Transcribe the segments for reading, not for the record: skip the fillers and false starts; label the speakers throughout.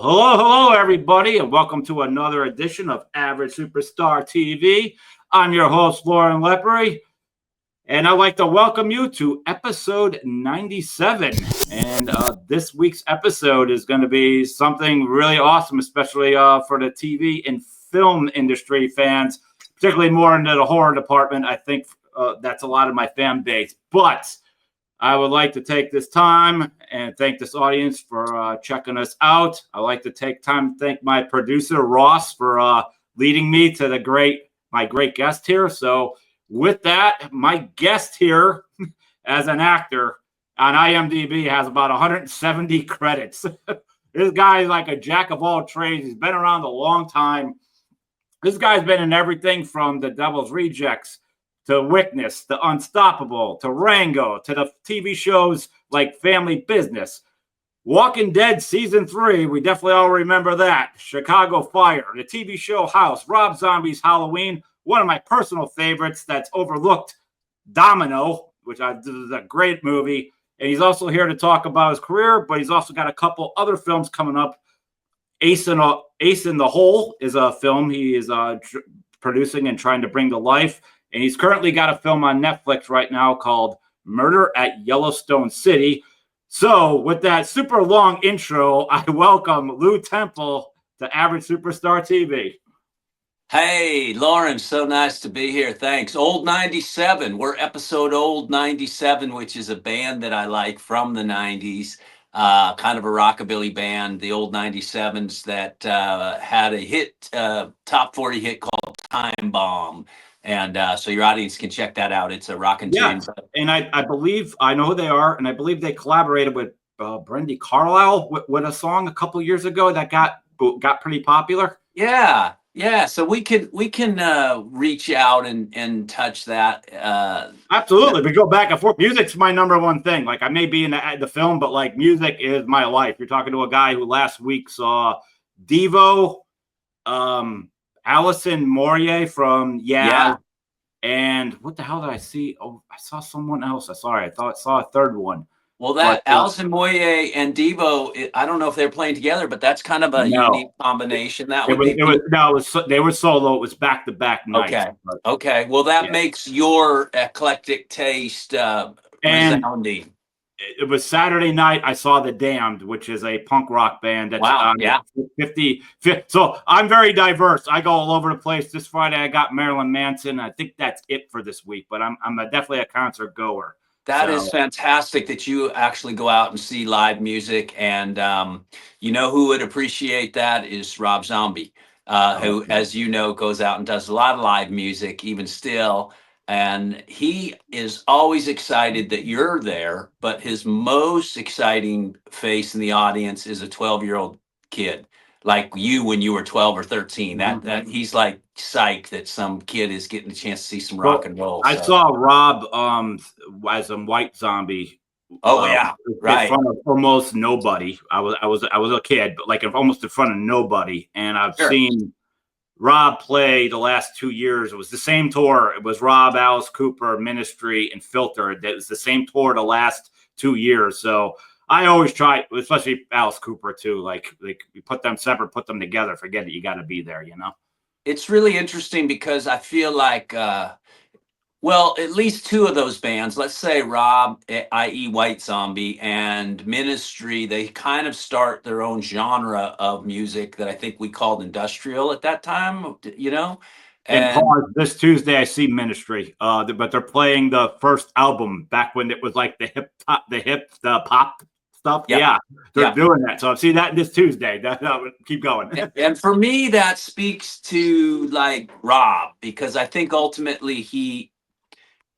Speaker 1: Hello, everybody, and welcome to another edition of Average Superstar TV. I'm your host, Lauren Lepre, and I'd like to welcome you to episode 97. And this week's episode is going to be something really awesome, especially for the TV and film industry fans, particularly more into the horror department. I think that's a lot of my fan base, but I would like to take this time and thank this audience for checking us out. I'd like to take time to thank my producer, Ross, for leading me to my great guest here. So with that, my guest here as an actor on IMDb has about 170 credits. This guy is like a jack of all trades. He's been around a long time. This guy's been in everything from The Devil's Rejects to Witness, to Unstoppable, to Rango, to the TV shows like Family Business. Walking Dead Season 3, we definitely all remember that. Chicago Fire, the TV show House, Rob Zombie's Halloween, one of my personal favorites that's overlooked, Domino, which is a great movie. And he's also here to talk about his career, but he's also got a couple other films coming up. Ace in the Hole is a film he is producing and trying to bring to life. And he's currently got a film on Netflix right now called Murder at Yellowstone City. So with that super long intro, I welcome Lou Temple to Average Superstar TV.
Speaker 2: Hey, Lauren, so nice to be here. Thanks. Old 97. We're episode Old 97, which is a band that I like from the 90s, kind of a rockabilly band, the Old 97s that had a hit, top 40 hit called Time Bomb. And so your audience can check that out. It's a rockin' tune.
Speaker 1: And I believe I know who they are, and I believe they collaborated with Brandy Carlisle with a song a couple years ago that got pretty popular.
Speaker 2: Yeah. So we can reach out and touch that.
Speaker 1: Absolutely, we go back and forth. Music's my number one thing. Like I may be in the film, but like music is my life. You're talking to a guy who last week saw Devo, Allison Mourier from Yeah. And what the hell did I see? Oh, I saw someone else. I saw a third one.
Speaker 2: Well, that Allison Mourier and Devo, I don't know if they're playing together, but that's kind of a unique combination.
Speaker 1: They were solo. It was back-to-back nights.
Speaker 2: Okay. Well, that makes your eclectic taste resounding.
Speaker 1: It was Saturday night. I saw The Damned, which is a punk rock band. That's 50. So I'm very diverse. I go all over the place. This Friday I got Marilyn Manson. I think that's it for this week. But I'm definitely a concert goer.
Speaker 2: That is fantastic that you actually go out and see live music. And you know who would appreciate that is Rob Zombie, who, as you know, goes out and does a lot of live music, even still. And he is always excited that you're there, but his most exciting face in the audience is a 12-year-old kid like you when you were 12 or 13. That he's like psyched that some kid is getting a chance to see some rock and roll.
Speaker 1: I saw Rob as a White Zombie.
Speaker 2: Right.
Speaker 1: In front of almost nobody. I was a kid, but like almost in front of nobody. And I've seen Rob play the last 2 years. It was the same tour. It was Rob, Alice Cooper, Ministry, and Filter. It was the same tour the last 2 years. So I always try, especially Alice Cooper too. Like you put them separate, put them together. Forget it. You got to be there. You know.
Speaker 2: It's really interesting because I feel like, well, at least two of those bands, let's say Rob, i.e. White Zombie, and Ministry, they kind of start their own genre of music that I think we called industrial at that time, you know?
Speaker 1: And this Tuesday I see Ministry, but they're playing the first album back when it was like the pop stuff. Yeah, they're doing that. So I'll see that this Tuesday. Keep going.
Speaker 2: And for me, that speaks to like Rob, because I think ultimately he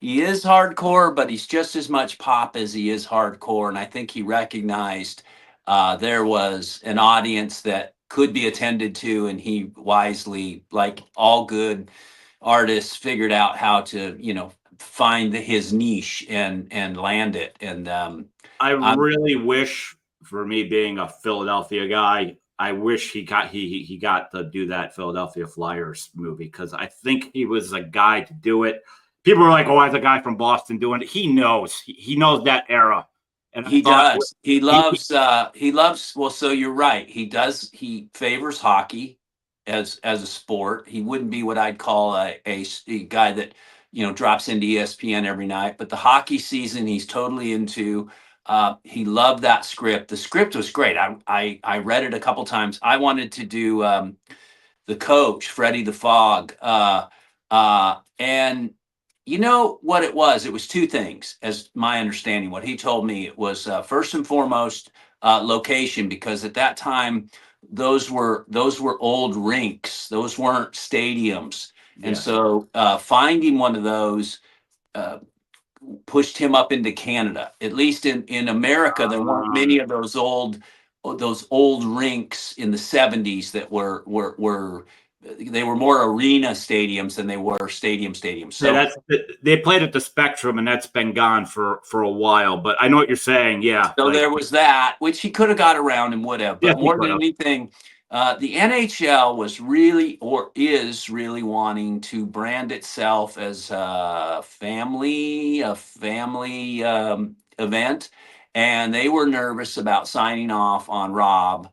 Speaker 2: is hardcore, but he's just as much pop as he is hardcore. And I think he recognized there was an audience that could be attended to, and he wisely, like all good artists, figured out how to, find his niche and land it. And
Speaker 1: I really wish, for me being a Philadelphia guy, I wish he got to do that Philadelphia Flyers movie, because I think he was a guy to do it. People are like, "Oh, why is a guy from Boston doing it?" He knows that era And I
Speaker 2: He
Speaker 1: thought
Speaker 2: does. He
Speaker 1: he,
Speaker 2: loves. He loves. Well, so you're right. He does. He favors hockey as a sport. He wouldn't be what I'd call a guy that drops into ESPN every night. But the hockey season, he's totally into. He loved that script. The script was great. I read it a couple times. I wanted to do the coach, Freddie the Fog, and you know what it was? It was two things, as my understanding. What he told me, it was first and foremost location, because at that time those were old rinks. Those weren't stadiums, and
Speaker 1: yes.
Speaker 2: so finding one of those uh, pushed him up into Canada. At least in America, there weren't many of those old rinks in the 70s that were they were more arena stadiums than they were stadiums.
Speaker 1: Yeah,
Speaker 2: So
Speaker 1: that's they played at the Spectrum, and that's been gone for a while. But I know what you're saying. Yeah,
Speaker 2: so
Speaker 1: like
Speaker 2: there was that, which he could have got around and would have.
Speaker 1: yes,
Speaker 2: But
Speaker 1: he
Speaker 2: more
Speaker 1: could
Speaker 2: than
Speaker 1: have.
Speaker 2: anything, the NHL was really, or is really, wanting to brand itself as a family event, and they were nervous about signing off on Rob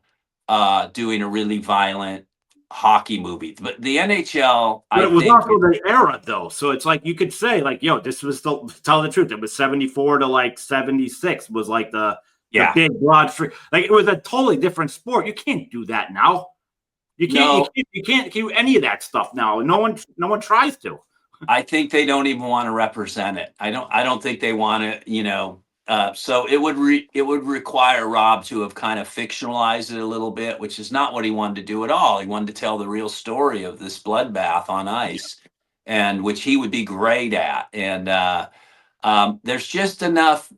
Speaker 2: doing a really violent hockey movie. But the NHL,
Speaker 1: But
Speaker 2: I
Speaker 1: it was
Speaker 2: think,
Speaker 1: also the era, though. So it's like you could say, like, yo, this was the tell the truth. It was 74 to like 76 was like the
Speaker 2: yeah,
Speaker 1: big broad street. Like it was a totally different sport. You can't do that now. You can't.
Speaker 2: no,
Speaker 1: You can't do any of that stuff now. No one tries to.
Speaker 2: I think they don't even want to represent it. I don't think they want to, so it would require Rob to have kind of fictionalized it a little bit, which is not what he wanted to do at all. He wanted to tell the real story of this bloodbath on
Speaker 1: Yeah.
Speaker 2: ice, and which he would be great at. And there's just enough,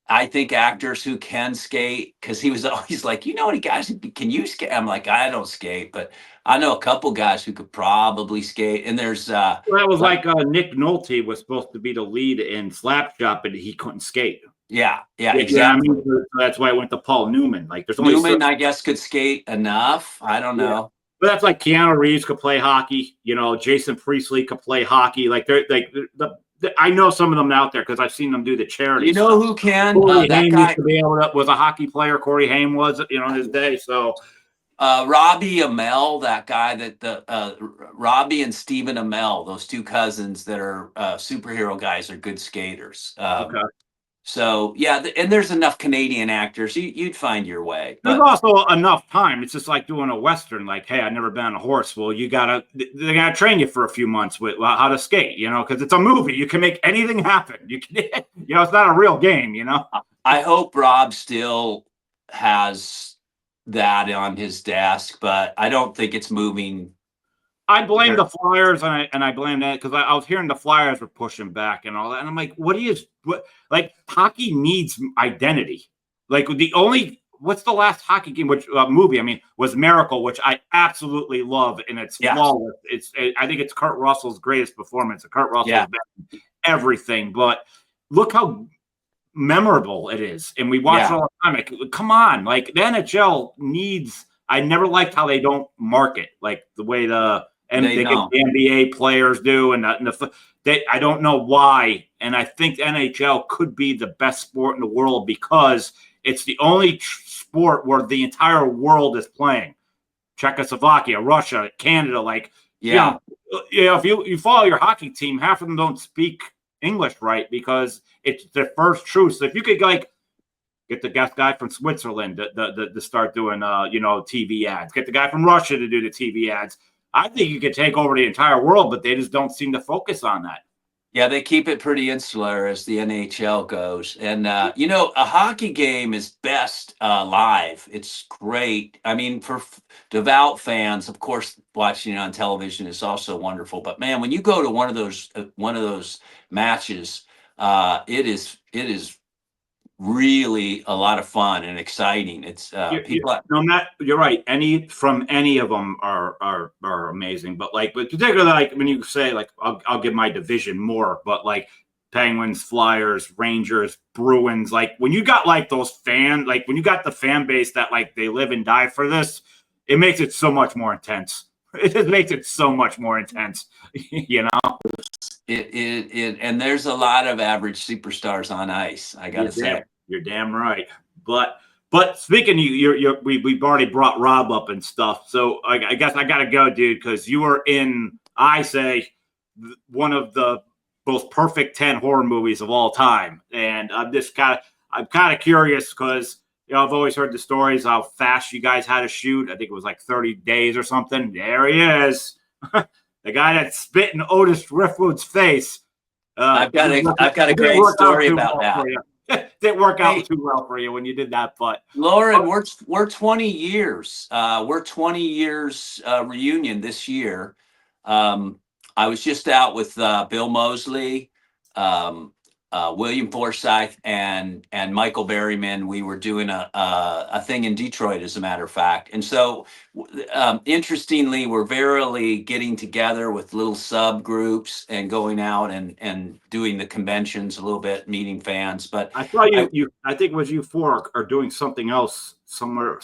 Speaker 2: I think, actors who can skate, because he was always like, any guys who can you skate? I'm like, I don't skate, but I know a couple guys who could probably skate. And there's
Speaker 1: Well, that was
Speaker 2: like,
Speaker 1: like Nick Nolte was supposed to be the lead in Slapshot, but he couldn't skate.
Speaker 2: yeah,
Speaker 1: Yeah, I mean,
Speaker 2: exactly.
Speaker 1: so that's why I went to Paul Newman. Like, there's only
Speaker 2: Newman,
Speaker 1: certain.
Speaker 2: I guess, could skate enough. I don't
Speaker 1: Yeah.
Speaker 2: know.
Speaker 1: But that's like Keanu Reeves could play hockey. Jason Priestley could play hockey. Like they're like I know some of them out there because I've seen them do the charity
Speaker 2: You know
Speaker 1: stuff.
Speaker 2: who can?
Speaker 1: Corey
Speaker 2: That
Speaker 1: Haim used
Speaker 2: guy,
Speaker 1: to be able to was a hockey player. Corey Haim was in his day. So
Speaker 2: Robbie Amell, that guy that the Robbie and Stephen Amell, those two cousins that are superhero guys, are good skaters.
Speaker 1: okay.
Speaker 2: So yeah, and there's enough Canadian actors. You'd find your way.
Speaker 1: There's
Speaker 2: But
Speaker 1: also enough time. It's just like doing a western. Like, hey, I've never been on a horse. Well, they're gonna train you for a few months with how to skate. Because it's a movie. You can make anything happen. You can, it's not a real game.
Speaker 2: I hope Rob still has that on his desk, but I don't think it's moving.
Speaker 1: I blame the Flyers, and I blame that because I was hearing the Flyers were pushing back and all that, and I'm like, like hockey needs identity. Like what's the last hockey game, which movie? I mean, was Miracle, which I absolutely love, and it's
Speaker 2: Yeah,
Speaker 1: flawless. I think it's Kurt Russell's greatest performance. Kurt Russell
Speaker 2: yeah,
Speaker 1: has been everything, but look how memorable it is, and we watch it
Speaker 2: yeah,
Speaker 1: all the time. Like, come on, like the NHL needs. I never liked how they don't market like the way
Speaker 2: they
Speaker 1: they get
Speaker 2: don't.
Speaker 1: the NBA players do, I don't know why. And I think NHL could be the best sport in the world because it's the only sport where the entire world is playing. Czechoslovakia, Russia, Canada, like
Speaker 2: Yeah,
Speaker 1: if you follow your hockey team, half of them don't speak English right because it's their first truce. So if you could get the guy from Switzerland to start doing TV ads, get the guy from Russia to do the TV ads. I think you could take over the entire world, but they just don't seem to focus on that.
Speaker 2: yeah, they keep it pretty insular as the NHL goes. And a hockey game is best live. It's great. I mean, for devout fans, of course, watching it on television is also wonderful. But man, when you go to one of those matches, it is really a lot of fun and exciting. It's people.
Speaker 1: No, Matt, you're right. Any of them are amazing, but particularly like when you say like I'll give my division more, but like Penguins, Flyers, Rangers, Bruins, like when you got like those when you got the fan base that like they live and die for this, it makes it so much more intense. It just makes it so much more intense,
Speaker 2: And there's a lot of average superstars on ice, I
Speaker 1: Yeah,
Speaker 2: gotta say.
Speaker 1: You're damn right. But speaking, we've already brought Rob up and stuff. So I guess I gotta go, dude, because you were in, I say, one of the most perfect 10 horror movies of all time, and I'm kind of curious because I've always heard the stories how fast you guys had to shoot. I think it was like 30 days or something. There he is, the guy that spit in Otis Riffwood's face.
Speaker 2: I've got a great story about that.
Speaker 1: Didn't work out too well for you when you did that, but
Speaker 2: Lauren, we're 20 years. We're 20 years reunion this year. I was just out with Bill Moseley, William Forsythe, and Michael Berryman. We were doing a thing in Detroit, as a matter of fact. And so, interestingly, we're verily getting together with little subgroups and going out and doing the conventions a little bit, meeting fans. But
Speaker 1: I saw you. I think it was you four are doing something else somewhere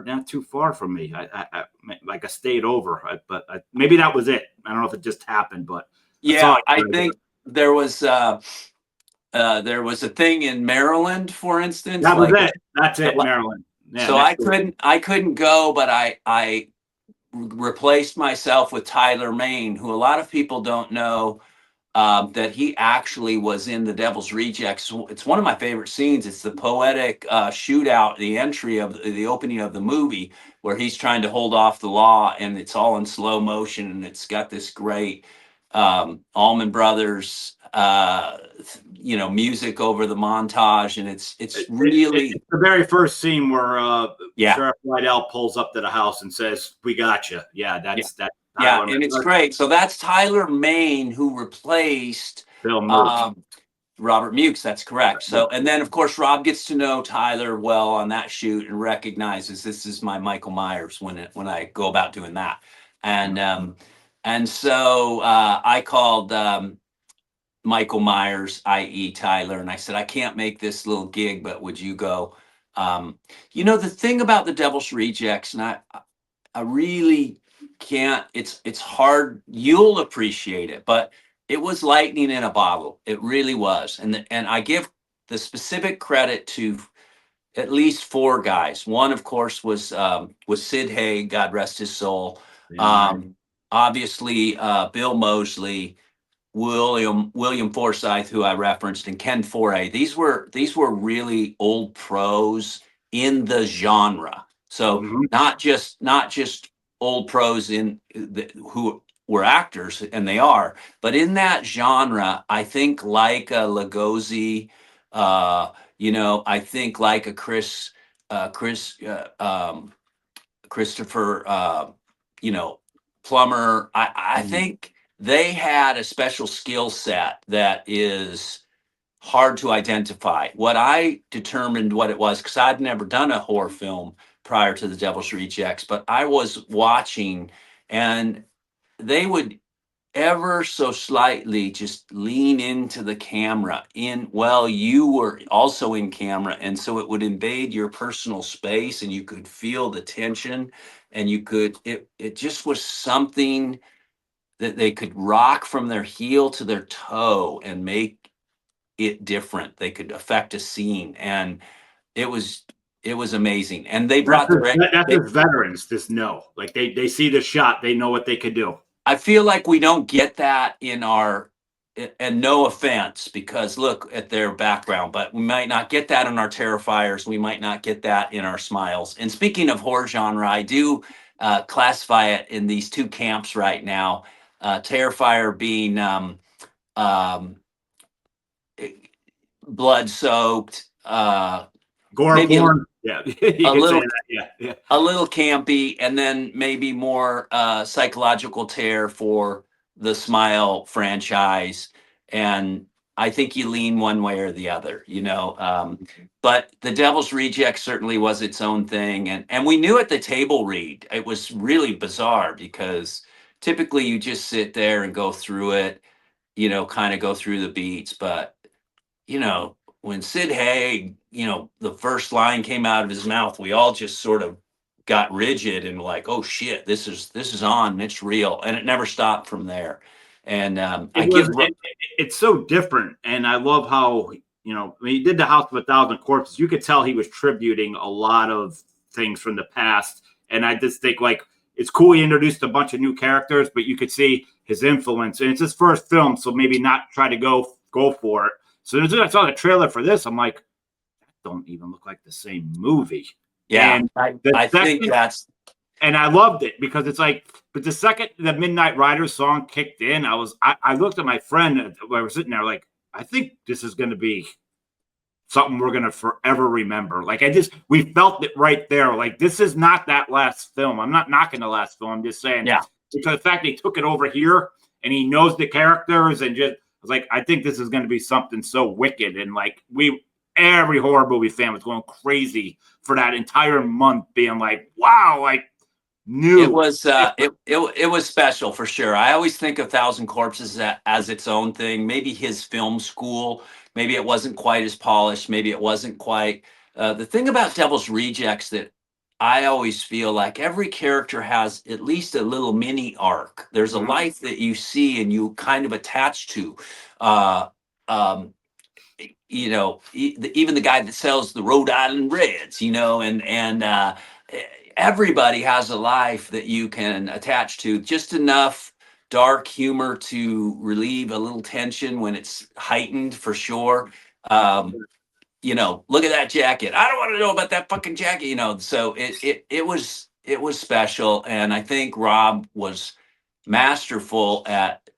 Speaker 1: not too far from me. I like a state over, but maybe that was it. I don't know if it just happened, but
Speaker 2: yeah, I think there was a thing in Maryland, for instance.
Speaker 1: That was it. That's it, Maryland.
Speaker 2: Yeah, so I couldn't go, but I replaced myself with Tyler Main, who a lot of people don't know that he actually was in The Devil's Rejects. It's one of my favorite scenes. It's the poetic shootout, the entry of the opening of the movie, where he's trying to hold off the law, and it's all in slow motion, and it's got this great Allman Brothers music over the montage, and it's really
Speaker 1: it's the very first scene where Sheriff Lydell pulls up to the house and says, "We got you." Yeah, that's that.
Speaker 2: Yeah, and it's great. So that's Tyler Main, who replaced
Speaker 1: Bill Mukes.
Speaker 2: Robert Mukes. That's correct. So, and then of course Rob gets to know Tyler well on that shoot and recognizes this is my Michael Myers when I go about doing that. And so I called Michael Myers, i.e. Tyler, and I said, I can't make this little gig, but would you go? The thing about The Devil's Rejects, and I really can't, it's hard. You'll appreciate it, but it was lightning in a bottle. It really was. And I give the specific credit to at least four guys. One, of course, was Sid Haig, God rest his soul. Obviously, Bill Moseley, William Forsythe, who I referenced, and Ken Foray. These were really old pros in the genre. So not just old pros who were actors, and they are, but in that genre, I think like a Lugosi, I think like a Christopher, Plummer. I think they had a special skill set that is hard to identify. What I determined what it was, because I'd never done a horror film prior to The Devil's Rejects, but I was watching, and they would ever so slightly just lean into the camera you were also in camera, and so it would invade your personal space, and you could feel the tension, and it just was something that they could rock from their heel to their toe and make it different. They could affect a scene, and it was amazing. And they brought
Speaker 1: that's veterans just know, like they see the shot, they know what they could do.
Speaker 2: I feel like we don't get that in our, and no offense, because look at their background, but we might not get that in our Terrifiers. We might not get that in our Smiles. And speaking of horror genre, I do classify it in these two camps right now. Terrifier being blood-soaked,
Speaker 1: gore porn. Yeah,
Speaker 2: a little campy, and then maybe more psychological terror for the Smile franchise. And I think you lean one way or the other, but The Devil's Reject certainly was its own thing. And we knew at the table read, it was really bizarre because typically you just sit there and go through it, kind of go through the beats. But, when Sid Haig, the first line came out of his mouth, we all just sort of got rigid and like, oh shit, this is on, and it's real, and it never stopped from there. And
Speaker 1: it's so different, and I love how when he did the House of a Thousand Corpses, you could tell he was tributing a lot of things from the past. And I just think like it's cool he introduced a bunch of new characters, but you could see his influence. And it's his first film, so maybe not try to go for it. So as soon as I saw the trailer for this, I'm like, that don't even look like the same movie.
Speaker 2: Yeah,
Speaker 1: And
Speaker 2: I think that's.
Speaker 1: and I loved it because it's like, but the second the Midnight Riders song kicked in, I looked at my friend when I was sitting there like, I think this is going to be something we're going to forever remember. Like we felt it right there. Like this is not that last film. I'm not knocking the last film. I'm just saying,
Speaker 2: Yeah,
Speaker 1: because the fact he took it over here and he knows the characters and just I was like, I think this is going to be something so wicked. And like every horror movie fan was going crazy for that entire month, being like, wow, like new.
Speaker 2: it was it was special for sure. I always think of Thousand Corpses as its own thing. Maybe his film school, maybe it wasn't quite as polished, maybe it wasn't quite the thing about Devil's Rejects that I always feel like every character has at least a little mini arc. There's a life that you see and you kind of attach to. Uh, um, even the guy that sells the Rhode Island Reds, and everybody has a life that you can attach to, just enough dark humor to relieve a little tension when it's heightened, for sure. Look at that jacket. I don't want to know about that fucking jacket, So it was special, and I think Rob was masterful at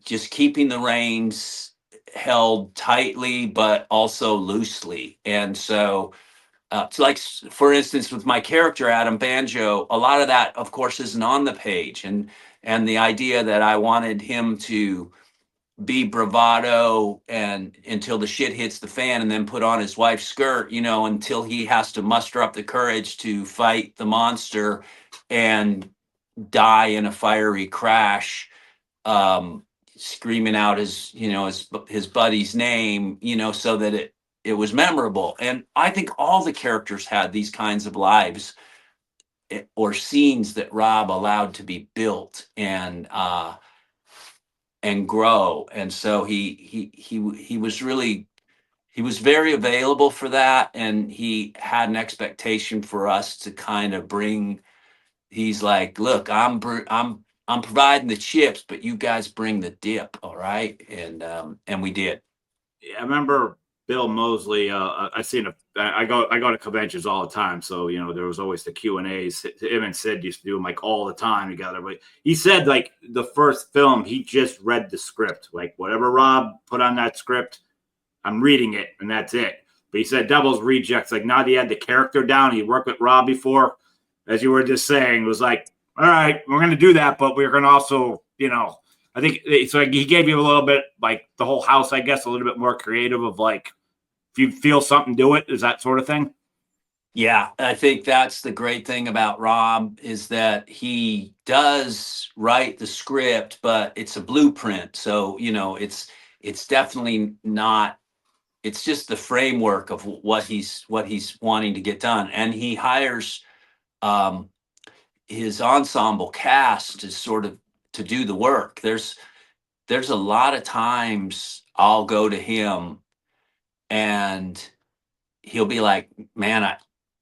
Speaker 2: just keeping the reins held tightly but also loosely. And so it's like, for instance, with my character Adam Banjo, a lot of that of course isn't on the page, and the idea that I wanted him to be bravado and until the shit hits the fan, and then put on his wife's skirt, until he has to muster up the courage to fight the monster and die in a fiery crash, um, screaming out his buddy's name, so that it was memorable. And I think all the characters had these kinds of lives, or scenes that Rob allowed to be built and grow. And so he was really, he was very available for that, and he had an expectation for us to kind of bring. He's like, look, I'm providing the chips, but you guys bring the dip, all right? And we did.
Speaker 1: I remember Bill Mosley. I go to conventions all the time, so there was always the Q&As. Him and Sid used to do them like all the time together. But he said like the first film, he just read the script, like whatever Rob put on that script, I'm reading it, and that's it. But he said Devil's Rejects, like now that he had the character down, he worked with Rob before, as you were just saying, it was like, all right, we're going to do that, but we're going to also, I think it's like he gave you a little bit, like the whole house, I guess, a little bit more creative of like, if you feel something, do it. Is that sort of thing?
Speaker 2: Yeah, I think that's the great thing about Rob, is that he does write the script, but it's a blueprint. So, it's definitely not, it's just the framework of what he's wanting to get done. And he hires um, his ensemble cast to sort of to do the work. There's a lot of times I'll go to him and he'll be like, man,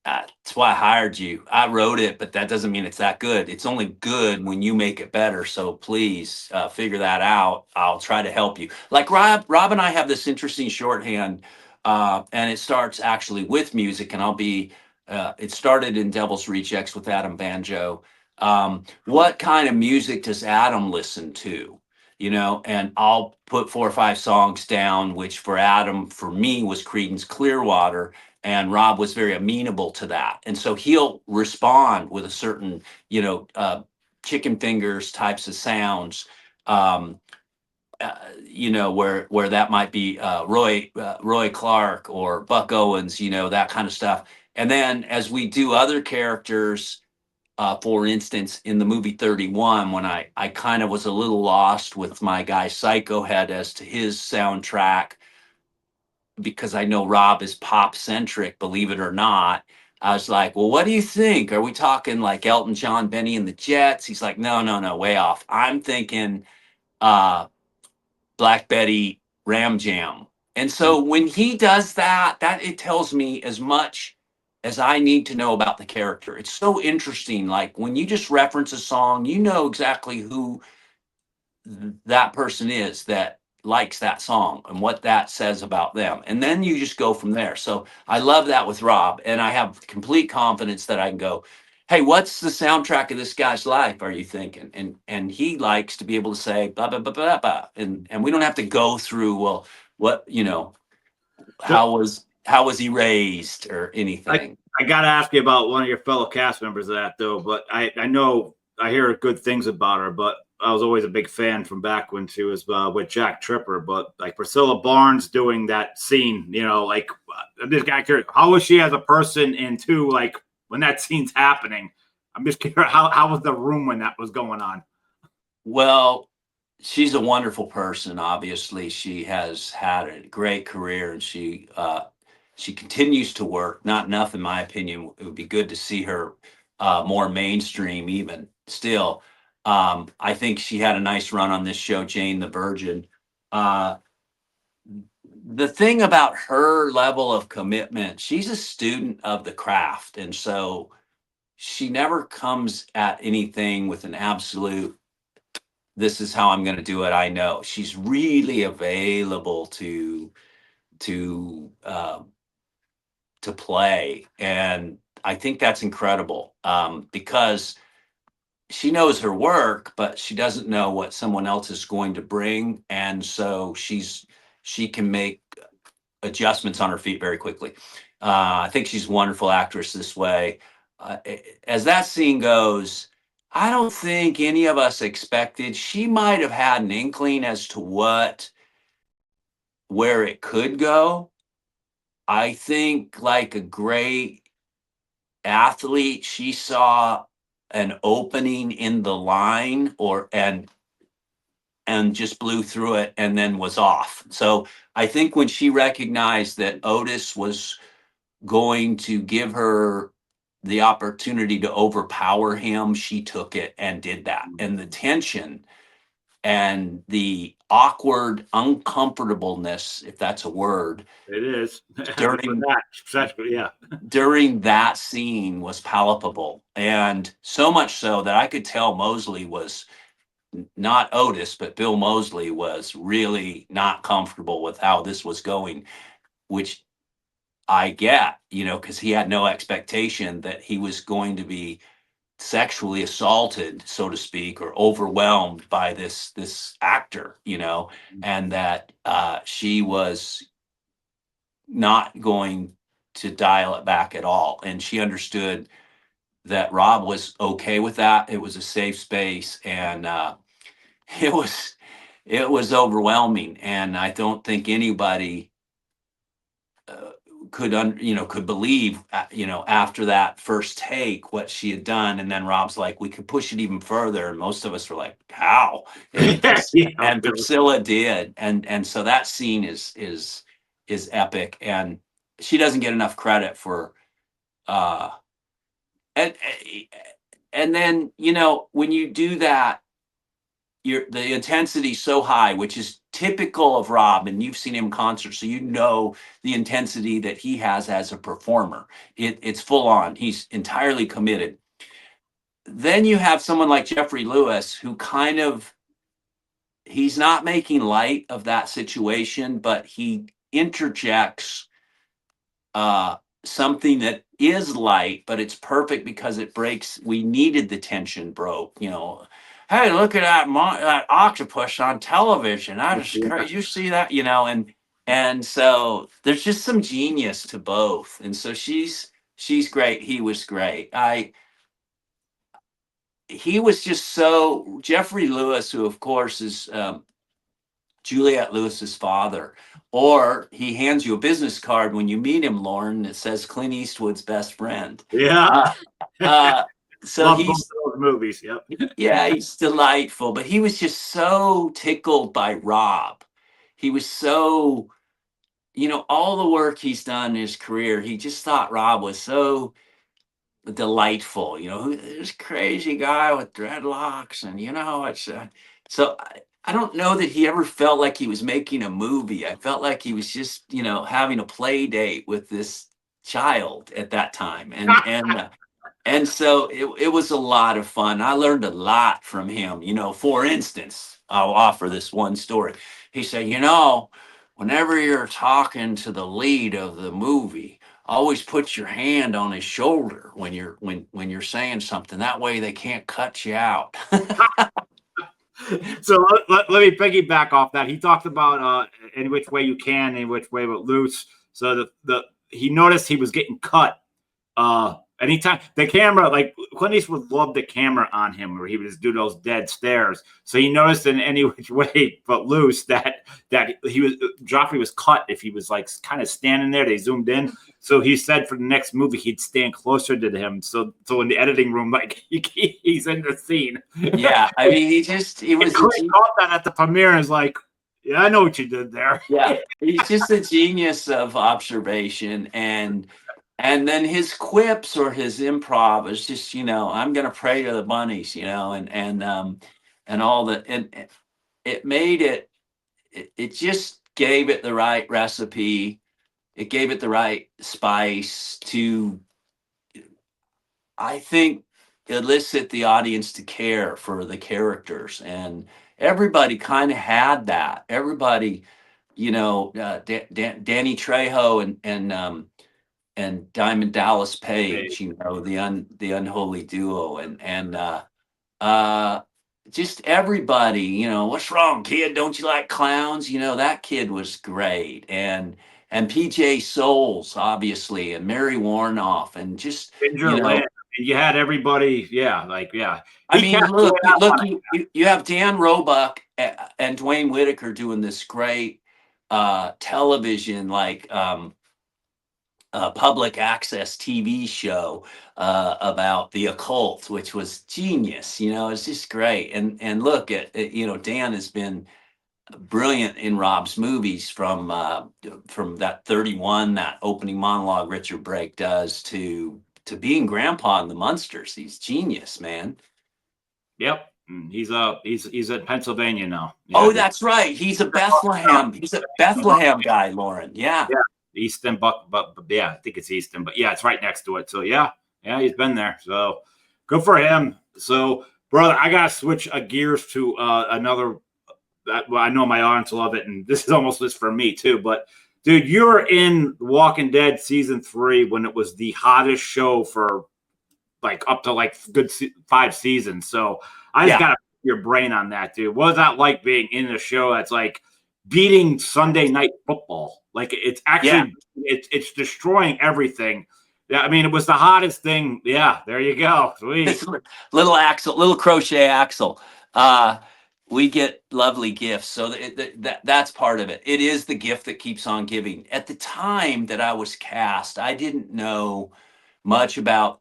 Speaker 2: that's why I hired you. I wrote it, but that doesn't mean it's that good. It's only good when you make it better. So please figure that out. I'll try to help you. Like Rob and I have this interesting shorthand, and it starts actually with music. And it started in Devil's Rejects with Adam Banjo. What kind of music does Adam listen to? And I'll put 4 or 5 songs down, which for Adam, for me, was Creedence Clearwater, and Rob was very amenable to that. And so he'll respond with a certain, chicken fingers types of sounds, where that might be Roy Clark or Buck Owens, that kind of stuff. And then as we do other characters, for instance, in the movie 31, when I kind of was a little lost with my guy Psycho Head as to his soundtrack, because I know Rob is pop centric, believe it or not. I was like, well, what do you think? Are we talking like Elton John, Benny and the Jets? He's like, no, way off. I'm thinking Black Betty, Ram Jam. And so when he does that, it tells me as much as I need to know about the character. It's so interesting. Like when you just reference a song, you know exactly who that person is that likes that song and what that says about them. And then you just go from there. So I love that with Rob. And I have complete confidence that I can go, hey, what's the soundtrack of this guy's life, are you thinking? And he likes to be able to say blah blah blah blah blah. And we don't have to go through, well, what,
Speaker 1: So
Speaker 2: how was he raised or
Speaker 1: I
Speaker 2: anything.
Speaker 1: I got to ask you about one of your fellow cast members of that though, but I know I hear good things about her, but I was always a big fan from back when she was with Jack Tripper. But like Priscilla Barnes doing that scene, like this guy, how was she as a person? And two, like when that scene's happening, I'm just curious how was the room when that was going on?
Speaker 2: Well, she's a wonderful person. Obviously, she has had a great career, and she continues to work. Not enough, in my opinion. It would be good to see her more mainstream, even still. I think she had a nice run on this show, Jane the Virgin. Uh, the thing about her level of commitment, she's a student of the craft, and so she never comes at anything with an absolute, this is how I'm going to do it. I know she's really available to to play, and I think that's incredible, because she knows her work, but she doesn't know what someone else is going to bring, and so she can make adjustments on her feet very quickly. I think she's a wonderful actress this way. As that scene goes, I don't think any of us expected. She might have had an inkling as to where it could go. I think, like a great athlete, she saw an opening in the line, and just blew through it and then was off. So I think when she recognized that Otis was going to give her the opportunity to overpower him, she took it and did that. And the tension and the awkward uncomfortableness, if that's a word,
Speaker 1: It is for
Speaker 2: during
Speaker 1: that, especially, yeah.
Speaker 2: during that scene was palpable. And so much so that I could tell Mosley was, not Otis, but Bill Mosley was really not comfortable with how this was going, which I get, because he had no expectation that he was going to be sexually assaulted, so to speak, or overwhelmed by this actor, and that she was not going to dial it back at all. And she understood that Rob was okay with that. It was a safe space, and it was it was overwhelming. And I don't think anybody uh, could believe, after that first take, what she had done. And then Rob's like, we could push it even further, and most of us were like, how? and
Speaker 1: Yeah,
Speaker 2: and
Speaker 1: Bill.
Speaker 2: Priscilla did. And so that scene is epic, and she doesn't get enough credit for uh and and then, when you do that, the intensity so high, which is typical of Rob, and you've seen him in concert, so you know the intensity that he has as a performer. It's full on. He's entirely committed. Then you have someone like Jeffrey Lewis, who he's not making light of that situation, but he interjects uh, something that is light, but it's perfect because it breaks. We needed the tension broke. Hey, look at that octopus on television. I just
Speaker 1: Yeah.
Speaker 2: You see that? And so there's just some genius to both. And so she's great. He was great. He was just so Jeffrey Lewis, who of course is Juliette Lewis's father. Or he hands you a business card when you meet him, Lauren, that says Clint Eastwood's best friend.
Speaker 1: Yeah.
Speaker 2: Uh, uh, so
Speaker 1: Love both of
Speaker 2: he's,
Speaker 1: those movies. Yep.
Speaker 2: yeah, he's delightful, but he was just so tickled by Rob. He was so, all the work he's done in his career, he just thought Rob was so delightful. This crazy guy with dreadlocks, and it's so. I don't know that he ever felt like he was making a movie. I felt like he was just, having a play date with this child at that time, and so it was a lot of fun. I learned a lot from him. For instance, I'll offer this one story. He said, whenever you're talking to the lead of the movie, always put your hand on his shoulder when you're saying something. That way they can't cut you out.
Speaker 1: So let me piggyback off that. He talked about in which way you can, in which way but loose. So the he noticed he was getting cut. Anytime the camera, like Clint Eastwood loved the camera on him, where he would just do those dead stares. So he noticed in any which way but loose that he was Joffrey was cut if he was like kind of standing there. They zoomed in, so he said for the next movie he'd stand closer to him. So in the editing room, like he's in the scene.
Speaker 2: Yeah, I mean, he was a
Speaker 1: Clint caught that at the premiere and is like, "Yeah, I know what you did there."
Speaker 2: yeah, he's just a genius of observation, and then his quips or his improv is just, I'm gonna pray to the bunnies, and all the and it made it just gave it the right recipe. It gave it the right spice to, I think, elicit the audience to care for the characters, and everybody kind of had that. Everybody, Danny Trejo and Diamond Dallas Page, the unholy duo, and uh, just everybody. What's wrong, kid? Don't you like clowns? That kid was great, and PJ Souls, obviously, and Mary Warnoff, and just
Speaker 1: Ginger
Speaker 2: you
Speaker 1: Lynn.
Speaker 2: know.
Speaker 1: You had everybody, yeah, like yeah.
Speaker 2: I
Speaker 1: He
Speaker 2: mean,
Speaker 1: kept going
Speaker 2: look,
Speaker 1: out on
Speaker 2: you have Dan Roebuck and Dwayne Whitaker doing this great television, like, public access TV show about the occult, which was genius. It's just great. And look at Dan has been brilliant in Rob's movies, from that 31, that opening monologue Richard Brake does, to being Grandpa in the Munsters. He's genius, man.
Speaker 1: Yep. He's in Pennsylvania now. Yeah,
Speaker 2: Oh, that's right. He's a Bethlehem. He's a Bethlehem guy, Lauren. Yeah.
Speaker 1: yeah. Easton, but yeah, I think it's Easton, but yeah, it's right next to it. So yeah, he's been there. So good for him. So brother, I gotta switch gears to another. Well, I know my audience love it, and this is almost just for me too. But dude, you were in Walking Dead season 3 when it was the hottest show for like up to like good 5 seasons. So I just
Speaker 2: Yeah.
Speaker 1: gotta pick your brain on that, dude. What was that like being in a show that's like beating Sunday night football? Like it's
Speaker 2: Yeah.
Speaker 1: actually it's destroying everything. Yeah, I mean it was the hottest thing. Yeah, there you go. Sweet.
Speaker 2: This little Axel, little crochet Axel. Uh, we get lovely gifts, so that's part of it. It is the gift that keeps on giving. At the time that I was cast, I didn't know much about.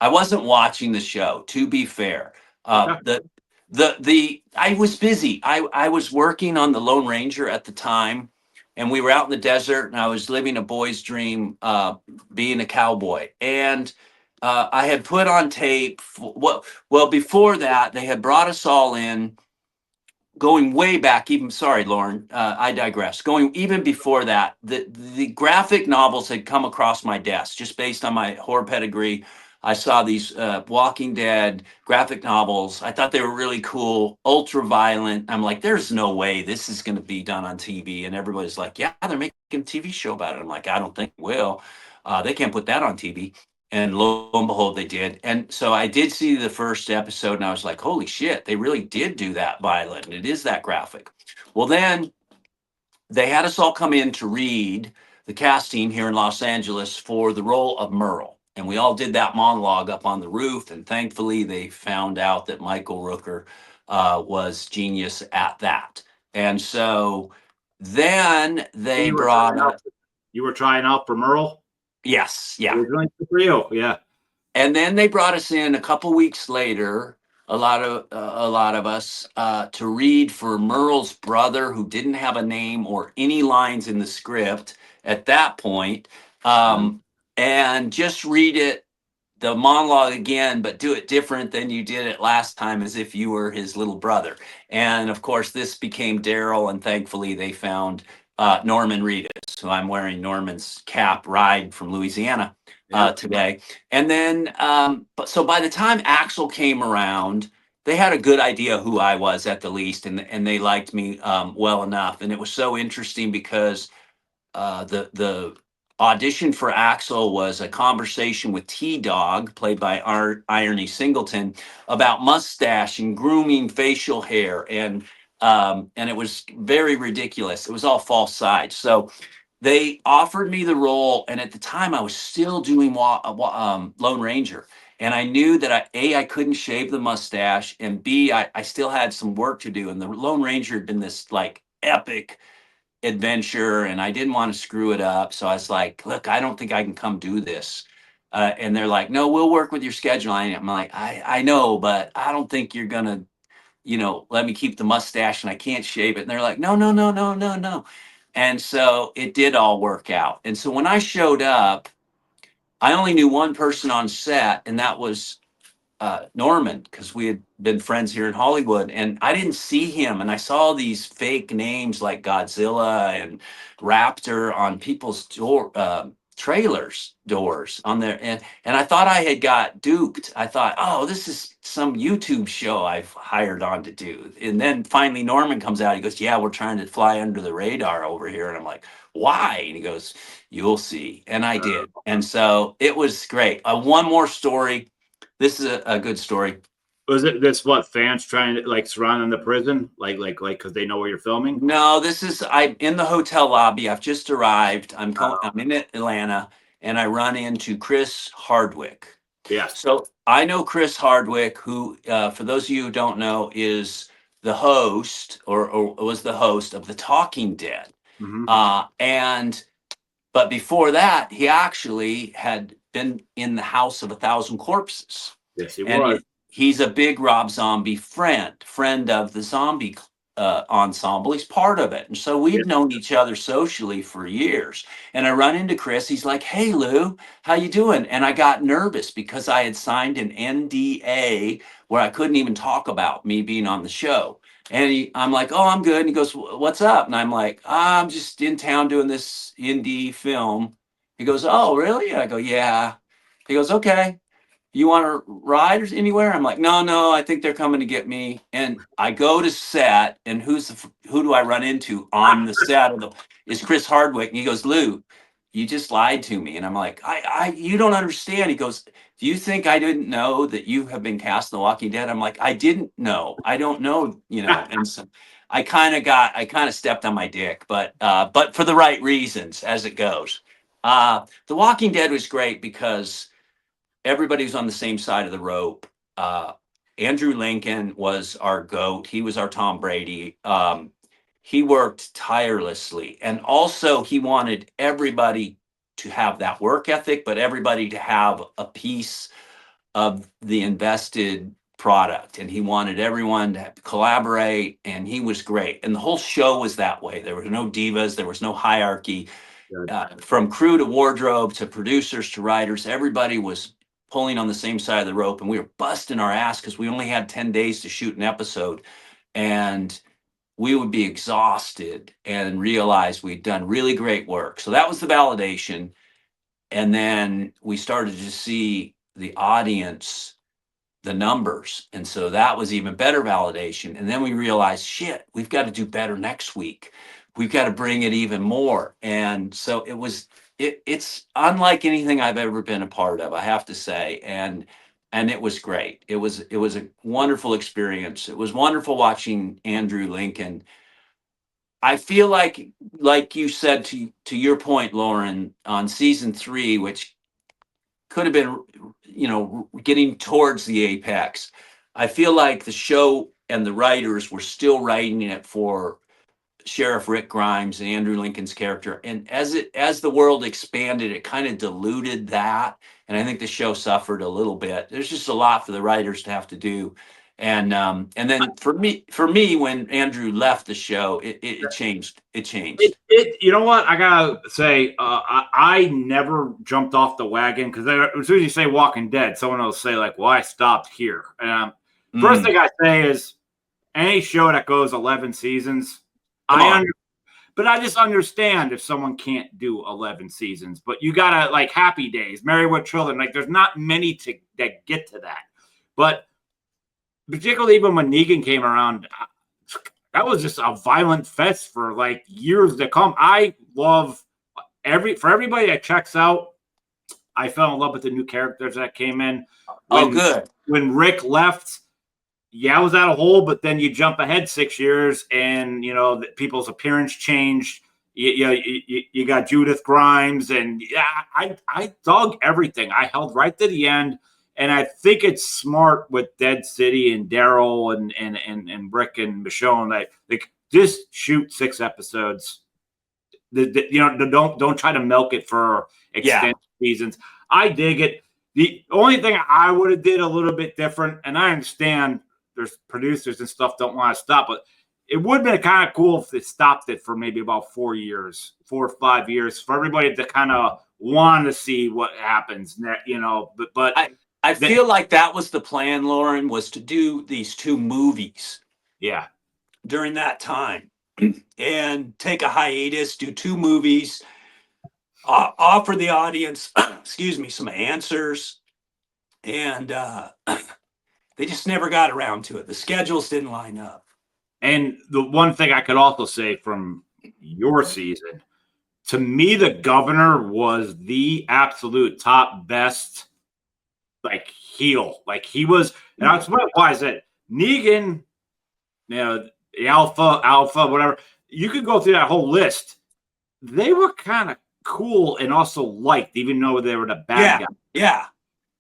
Speaker 2: I wasn't watching the show, to be fair.
Speaker 1: Okay.
Speaker 2: The I was busy. I was working on the Lone Ranger at the time, and we were out in the desert, and I was living a boy's dream, being a cowboy. And I had put on tape. Well, before that, they had brought us all in, going way back. Even, sorry, Lauren, I digress. Going even before that, the graphic novels had come across my desk just based on my horror pedigree. I saw these Walking Dead graphic novels. I thought they were really cool, ultra violent. I'm like, there's no way this is going to be done on TV. And everybody's like, yeah, they're making a TV show about it. I'm like, I don't think it will. They can't put that on TV. And lo and behold, they did. And so I did see the first episode, and I was like, holy shit, they really did do that violent. And it is that graphic. Well, then they had us all come in to read, the cast team here in Los Angeles, for the role of Merle. And we all did that monologue up on the roof. And thankfully, they found out that Michael Rooker was genius at that. And so then they
Speaker 1: You were
Speaker 2: brought,
Speaker 1: you were trying out for Merle?
Speaker 2: yes,
Speaker 1: It
Speaker 2: yeah.
Speaker 1: was really good for you. Yeah.
Speaker 2: And then they brought us in a couple weeks later, a lot of us, to read for Merle's brother, who didn't have a name or any lines in the script at that point,
Speaker 1: Mhm.
Speaker 2: and just read it the monologue again, but do it different than you did it last time, as if you were his little brother. And of course, this became Daryl, and thankfully they found Norman Reedus, who I'm wearing Norman's cap ride from Louisiana today. And then, but so by the time Axel came around, they had a good idea who I was at the least, and they liked me well enough. And it was so interesting because the audition for Axel was a conversation with T Dog, played by Irony Singleton, about mustache and grooming facial hair, and it was very ridiculous. It was all false sides. So they offered me the role, and at the time I was still doing Lone Ranger. And I knew that I couldn't shave the mustache, and B, I still had some work to do. And the Lone Ranger had been this like epic adventure, and I didn't want to screw it up. So I was like, look, I don't think I can come do this. And they're like, no, we'll work with your schedule. I'm like, I know, but I don't think you're going to, let me keep the mustache, and I can't shave it. And they're like, no, no, no, no, no, no. And so it did all work out. And so when I showed up, I only knew one person on set, and that was Norman, because we had been friends here in Hollywood, and I didn't see him. And I saw these fake names like Godzilla and Raptor on people's trailers doors on there, and I thought I had got duped. I thought, oh, this is some YouTube show I've hired on to do. And then finally Norman comes out. He goes, yeah, we're trying to fly under the radar over here. And I'm like, why? And he goes, you'll see. And I did. And so it was great. One more story. This is a good story.
Speaker 1: Was it this what fans trying to like surrounding the prison, like because they know where you're filming?
Speaker 2: No, I'm in the hotel lobby. I've just arrived. I'm in Atlanta, and I run into Chris Hardwick.
Speaker 1: Yes.
Speaker 2: So I know Chris Hardwick, who, for those of you who don't know, is the host or was the host of The Talking Dead. But before that, he actually had been in the House of a Thousand Corpses.
Speaker 1: Yes, he was.
Speaker 2: He's a big Rob Zombie friend of the Zombie ensemble. He's part of it. And so we've known each other socially for years. And I run into Chris. He's like, hey, Lou, how you doing? And I got nervous because I had signed an NDA where I couldn't even talk about me being on the show. And I'm like, oh, I'm good. And he goes, what's up? And I'm like, I'm just in town doing this indie film. He goes, oh, really? And I go, yeah. He goes, okay. You want to ride or anywhere? I'm like, no, I think they're coming to get me. And I go to set, and who do I run into on the set is Chris Hardwick. And he goes, Lou, you just lied to me. And I'm like, you don't understand. He goes, do you think I didn't know that you have been cast in The Walking Dead? I'm like, I didn't know. I don't know, And so I kind of stepped on my dick, but for the right reasons, as it goes. The Walking Dead was great because everybody was on the same side of the rope. Andrew Lincoln was our GOAT. He was our Tom Brady. He worked tirelessly. And also he wanted everybody to have that work ethic, but everybody to have a piece of the invested product. And he wanted everyone to collaborate, and he was great. And the whole show was that way. There were no divas. There was no hierarchy. From crew to wardrobe to producers to writers, everybody was pulling on the same side of the rope, and we were busting our ass because we only had 10 days to shoot an episode, and we would be exhausted and realize we'd done really great work. So that was the validation. And then we started to see the audience, the numbers. And so that was even better validation. And then we realized, shit, we've got to do better next week. We've got to bring it even more. And so it's unlike anything I've ever been a part of, I have to say. And it was great. It was a wonderful experience. It was wonderful watching Andrew Lincoln. I feel like you said, to your point, Lauren, on season 3, which could have been, getting towards the apex. I feel like the show and the writers were still writing it for Sheriff Rick Grimes and Andrew Lincoln's character. And as the world expanded, it kind of diluted that. And I think the show suffered a little bit. There's just a lot for the writers to have to do. And then for me, when Andrew left the show, it changed. It changed.
Speaker 1: You know what? I gotta say, I never jumped off the wagon because as soon as you say Walking Dead, someone will say like, "Well, I stopped here." First thing I say is any show that goes 11 seasons, but I just understand if someone can't do 11 seasons. But you gotta like Happy Days, Married with Children. Like, there's not many that get to that. But particularly even when Negan came around, that was just a violent fest for like years to come. I love for everybody that checks out. I fell in love with the new characters that came in.
Speaker 2: Good.
Speaker 1: When Rick left, yeah, I was out of hole, but then you jump ahead 6 years, and people's appearance changed. You got Judith Grimes, and yeah, I dug everything. I held right to the end. And I think it's smart with Dead City and Daryl and Rick and Michonne. Like just shoot 6 episodes. Don't try to milk it for extended seasons. I dig it. The only thing I would have did a little bit different, and I understand there's producers and stuff don't want to stop, but it would have been kind of cool if they stopped it for maybe about 4 or 5 years, for everybody to kind of want to see what happens. But
Speaker 2: I feel like that was the plan, Lauren, was to do these 2 movies.
Speaker 1: Yeah.
Speaker 2: During that time, and take a hiatus, do 2 movies, offer the audience, excuse me, some answers, and they just never got around to it. The schedules didn't line up.
Speaker 1: And the one thing I could also say from your season, to me, the Governor was the absolute top best. Like heel, like he was, and that's why I said Negan, the Alpha, whatever. You could go through that whole list. They were kind of cool and also liked, even though they were the bad guy.
Speaker 2: Yeah.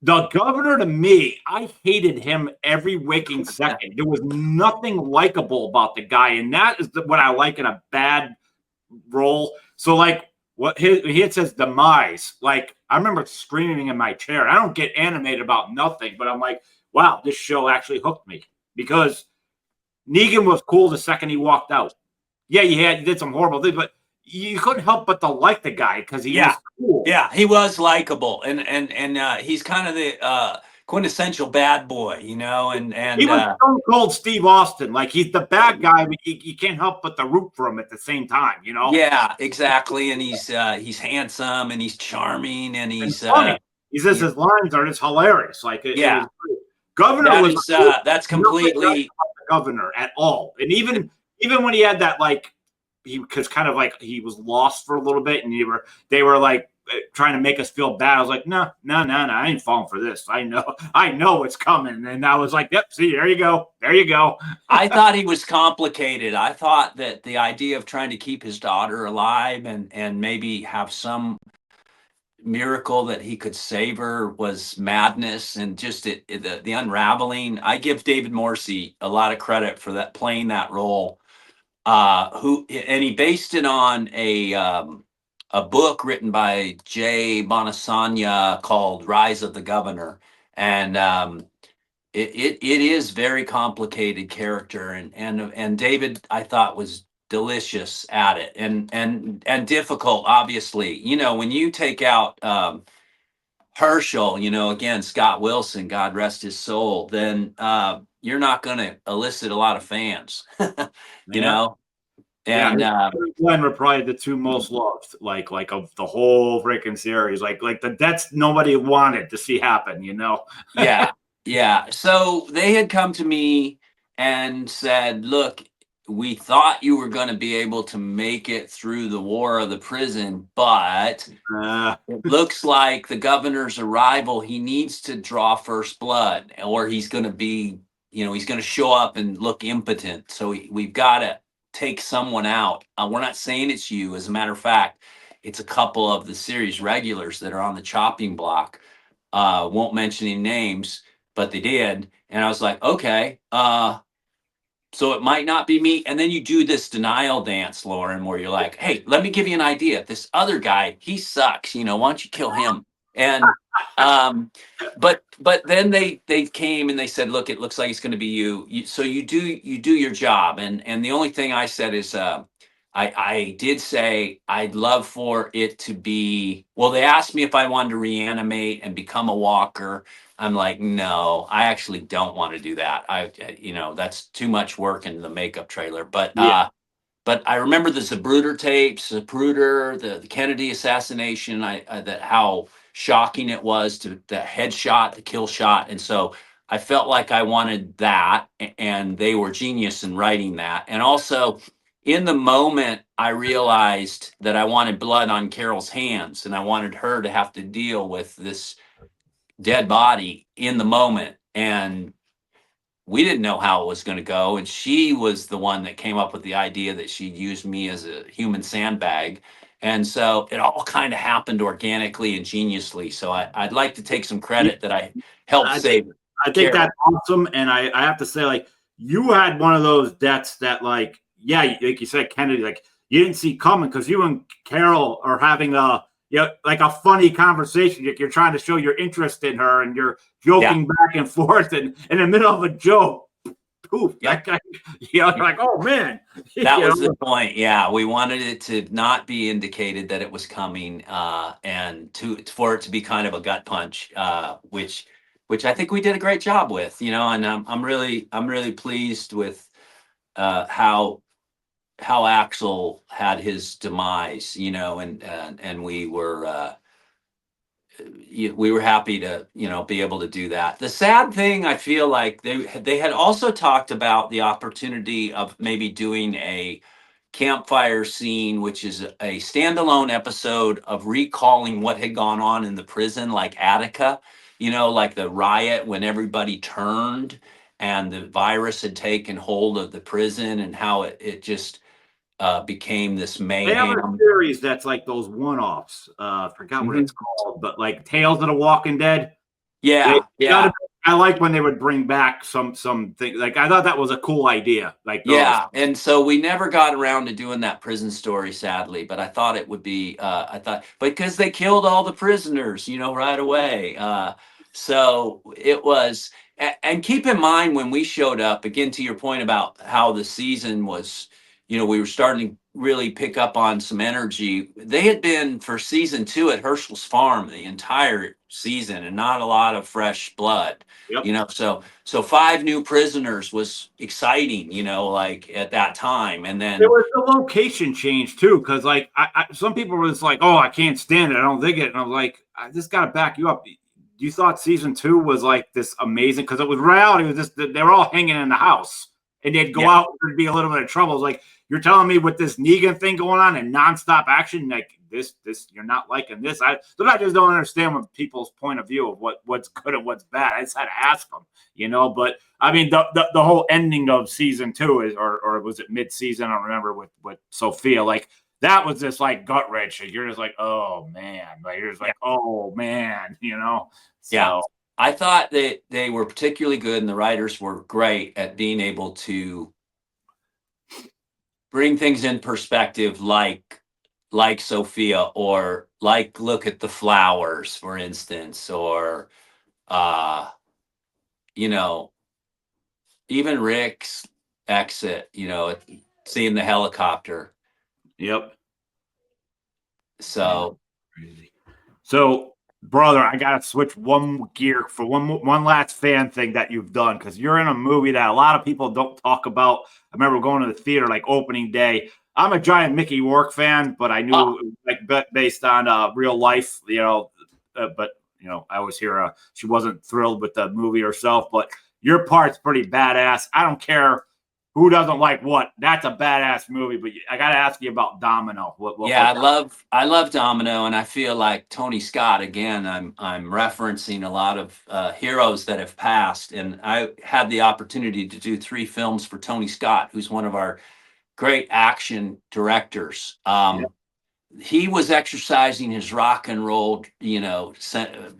Speaker 1: The Governor, to me, I hated him every waking second. There was nothing likable about the guy, and that is what I like in a bad role. So, like, what he had says demise. Like, I remember screaming in my chair. I don't get animated about nothing, but I'm like, wow, this show actually hooked me because Negan was cool the second he walked out. Yeah, he did some horrible things, but you couldn't help but to like the guy because he was cool.
Speaker 2: Yeah, he was likable, and he's kind of the quintessential bad boy, and
Speaker 1: he was Stone Cold Steve Austin. Like, he's the bad guy, but you can't help but to root for him at the same time,
Speaker 2: Yeah, exactly. And he's handsome, and he's charming, and he's
Speaker 1: funny. His lines are just hilarious. Like, it was
Speaker 2: Governor that's completely
Speaker 1: Governor at all. And even when he had that, like, because kind of like he was lost for a little bit, and they were like trying to make us feel bad. I was like, no, I ain't falling for this. I know it's coming. And I was like, yep, see, there you go.
Speaker 2: I thought he was complicated. I thought that the idea of trying to keep his daughter alive and maybe have some miracle that he could save her was madness, and just the unraveling. I give David Morse a lot of credit for that, playing that role. He based it on a book written by Jay Bonasagna called Rise of the Governor. And it is very complicated character, and David, I thought, was delicious at it, and difficult, obviously. When you take out Herschel, again, Scott Wilson, God rest his soul, then you're not going to elicit a lot of fans. And
Speaker 1: Glenn were probably the 2 most loved, like of the whole freaking series. Like the deaths nobody wanted to see happen,
Speaker 2: Yeah. So they had come to me and said, look, we thought you were going to be able to make it through the war of the prison, but it looks like the Governor's arrival, he needs to draw first blood, or he's going to be, he's going to show up and look impotent. So we've got to take someone out. We're not saying it's you. As a matter of fact, it's a couple of the series regulars that are on the chopping block. Won't mention any names, but they did. And I was like, okay, so it might not be me. And then you do this denial dance, Lauren, where you're like, hey, let me give you an idea. This other guy, he sucks. Why don't you kill him? And but then they came and they said, look, it looks like it's going to be so you do your job. And the only thing I said is I did say I'd love for it to be, well, they asked me if I wanted to reanimate and become a walker. I'm like, no, I actually don't want to do that. That's too much work in the makeup trailer.
Speaker 1: Yeah.
Speaker 2: But I remember the Zapruder tapes, Zapruder, the Kennedy assassination. That how shocking it was, to the headshot, the kill shot, and so I felt like I wanted that, and they were genius in writing that. And also, in the moment, I realized that I wanted blood on Carol's hands, and I wanted her to have to deal with this dead body in the moment. And we didn't know how it was going to go. And she was the one that came up with the idea that she'd use me as a human sandbag. And so it all kind of happened organically and geniusly. So I'd like to take some
Speaker 1: Yeah.
Speaker 2: credit that I helped
Speaker 1: I
Speaker 2: save
Speaker 1: I think
Speaker 2: Carol.
Speaker 1: that's awesome. And I have to say, like, you had one of those deaths that, like, yeah, like you said, Kennedy, like, you didn't see coming, because you and Carol are having like a funny conversation. You're trying to show your interest in her, and you're
Speaker 2: Yeah.
Speaker 1: joking back and forth, and in the middle of a joke, poof,
Speaker 2: Yep.
Speaker 1: that guy, you're like, oh man.
Speaker 2: That was the point. Yeah, we wanted it to not be indicated that it was coming, and for it to be kind of a gut punch, which I think we did a great job with. And I'm really pleased with how Axel had his demise. And we were happy to be able to do that. The sad thing, I feel like they had also talked about the opportunity of maybe doing a campfire scene, which is a standalone episode of recalling what had gone on in the prison, like Attica, like the riot when everybody turned and the virus had taken hold of the prison, and how it just became this
Speaker 1: They have a
Speaker 2: mayhem.
Speaker 1: series that's like those one-offs. Forgot what
Speaker 2: Mhm.
Speaker 1: it's called, but like Tales of the Walking Dead. They
Speaker 2: Yeah,
Speaker 1: gotta.
Speaker 2: yeah.
Speaker 1: I like when they would bring back some things. Like, I thought that was a cool idea. Like those.
Speaker 2: Yeah, and so we never got around to doing that prison story, sadly. But I thought it would be. I thought because they killed all the prisoners, right away. So it was. And keep in mind when we showed up again, to your point about how the season was. We were starting to really pick up on some energy. They had been for season 2 at Herschel's farm the entire season, and not a lot of fresh blood.
Speaker 1: Yep.
Speaker 2: So 5 new prisoners was exciting, like at that time. And
Speaker 1: There
Speaker 2: then,
Speaker 1: was the location change too, because like some people were just like, "Oh, I can't stand it. I don't dig it." And I was like, "I just got to back you up." You thought season 2 was like this amazing, because it was reality. It was just they were all hanging in the house, and they'd go
Speaker 2: yeah,
Speaker 1: out, there'd be a little bit of trouble. It's like, you're telling me with this Negan thing going on and nonstop action, like this you're not liking this. Sometimes I just don't understand what people's point of view of what's good and what's bad. I just had to ask them. But I mean, the whole ending of season 2 is, or was it mid season? I don't remember, with Sophia. Like, that was just like gut wrench. You're just like, oh man, like you're just like, oh man.
Speaker 2: yeah.
Speaker 1: So
Speaker 2: I thought that they were particularly good, and the writers were great at being able to bring things in perspective, like Sophia, or like look at the flowers, for instance, or uh, you know, even Rick's exit, seeing the helicopter.
Speaker 1: yep. Yeah.
Speaker 2: So
Speaker 1: Crazy. So, brother, I gotta switch one gear for one last fan thing that you've done, because you're in a movie that a lot of people don't talk about. I remember going to the theater like opening day. I'm a giant Mickey Rourke fan, but I
Speaker 2: ah,
Speaker 1: knew, like, based on real life, but I always hear she wasn't thrilled with the movie herself. But your part's pretty badass. I don't care who doesn't like what. That's a badass movie. But I gotta ask you about Domino.
Speaker 2: yeah, I love Domino, and I feel like Tony Scott again. I'm referencing a lot of heroes that have passed, and I had the opportunity to do 3 films for Tony Scott, who's one of our great action directors.
Speaker 1: Yeah.
Speaker 2: He was exercising his rock and roll,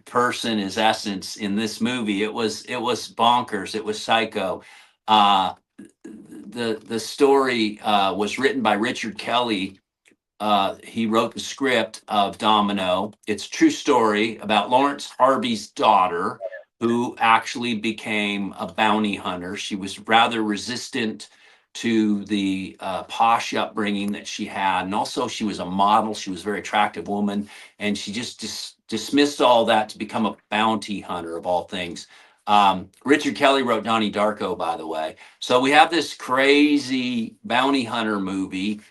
Speaker 2: person, his essence in this movie. It was bonkers. It was psycho. Uh, the story was written by Richard Kelly, he wrote the script of Domino. It's a true story about Lawrence Harvey's daughter, who actually became a bounty hunter. She was rather resistant to the posh upbringing that she had, and also she was a model. She was a very attractive woman, and she just dismissed all that to become a bounty hunter of all things. Richard Kelly wrote Donnie Darko, by the way. So we have this crazy bounty hunter movie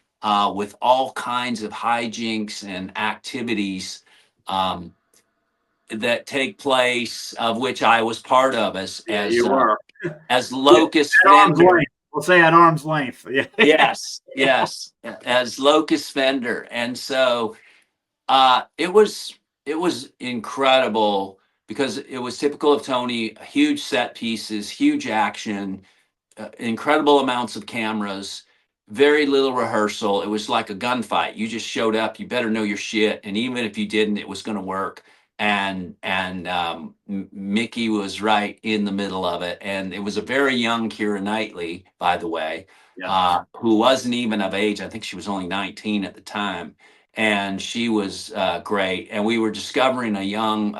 Speaker 2: with all kinds of hijinks and activities um, that take place, of which I was part of
Speaker 1: Yeah, you were.
Speaker 2: as
Speaker 1: Yeah,
Speaker 2: Locust
Speaker 1: at arm's
Speaker 2: Fender.
Speaker 1: length. We'll say at arm's length. Yeah.
Speaker 2: Yes, yes, as Locust Fender, and so it was incredible because it was typical of Tony. Huge set pieces, huge action, incredible amounts of cameras, very little rehearsal. It was like a gunfight. You just showed up. You better know your shit, and even if you didn't, it was going to work. And Mickey was right in the middle of it, and it was a very young Keira Knightley, by the way,
Speaker 1: Yeah.
Speaker 2: who wasn't even of age. I think she was only 19 at the time, and she was great. And we were discovering a young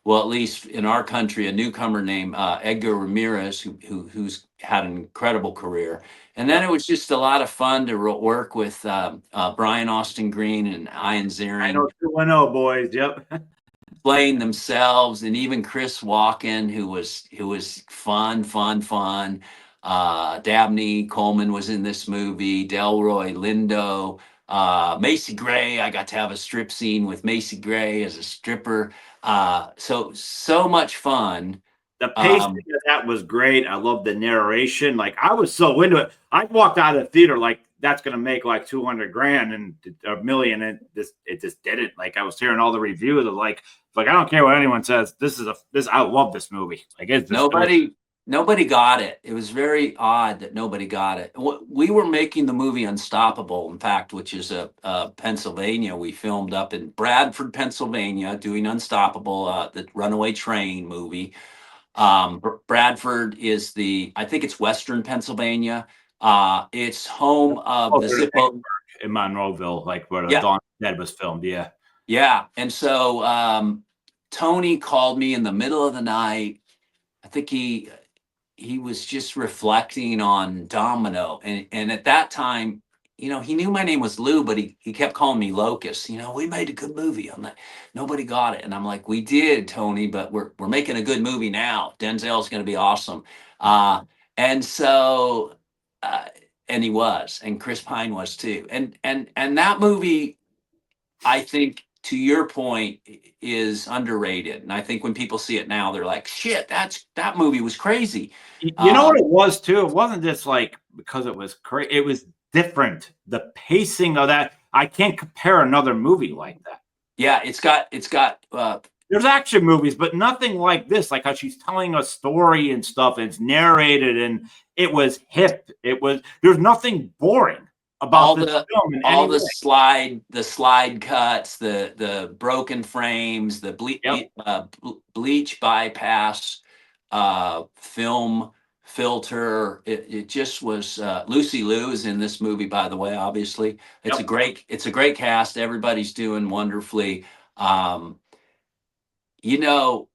Speaker 2: well, at least in our country, a newcomer named Edgar Ramirez, who's had an incredible career. And then
Speaker 1: Yep.
Speaker 2: it was just a lot of fun to work with Brian Austin Green and Ian
Speaker 1: I
Speaker 2: Ziering
Speaker 1: know 210, boys. Yep.
Speaker 2: playing themselves, and even Chris Walken, who was fun, fun, fun. Dabney Coleman was in this movie. Delroy Lindo, Macy Gray. I got to have a strip scene with Macy Gray as a stripper. So much fun.
Speaker 1: The pacing
Speaker 2: Um,
Speaker 1: of that was great. I love the narration. Like I was so into it. I walked out of the theater like that's gonna make like 200 grand and a million, and it just didn't. Like I was hearing all the reviews of like I don't care what anyone says. This I love this movie. Like it's just it was
Speaker 2: nobody got it. It was very odd that nobody got it. We were making the movie Unstoppable, in fact, which is a Pennsylvania. We filmed up in Bradford, Pennsylvania, doing Unstoppable, the Runaway Train movie. Bradford is I think it's Western Pennsylvania. It's home of the
Speaker 1: closer to
Speaker 2: Zippo.
Speaker 1: in Monroeville, like where the
Speaker 2: Yeah,
Speaker 1: Dawn Dead was filmed. Yeah.
Speaker 2: yeah. And so Tony called me in the middle of the night. I think he was just reflecting on Domino, and at that time, he knew my name was Lou, but he kept calling me Locust. We made a good movie. I'm like, nobody got it, and I'm like, we did, Tony, but we're making a good movie now. Denzel's going to be awesome, and so uh, and he was, and Chris Pine was too, and that movie, I think, to your point, is underrated. And I think when people see it now, they're like, "Shit, that movie was crazy."
Speaker 1: You know
Speaker 2: Uh,
Speaker 1: what it was too? It wasn't just like because it was crazy. It was different. The pacing of that, I can't compare another movie like that.
Speaker 2: yeah, it's got
Speaker 1: There's action movies, but nothing like this. Like how she's telling a story and stuff, and it's narrated, and it was hip. There's nothing boring about
Speaker 2: all
Speaker 1: this
Speaker 2: the
Speaker 1: film in any
Speaker 2: all
Speaker 1: way.
Speaker 2: the slide cuts, the broken frames, the
Speaker 1: Yep,
Speaker 2: bleach bypass film filter. It just was. Lucy Liu is in this movie, by the way. Obviously, it's a
Speaker 1: yep.
Speaker 2: great cast. Everybody's doing wonderfully. Um, you know,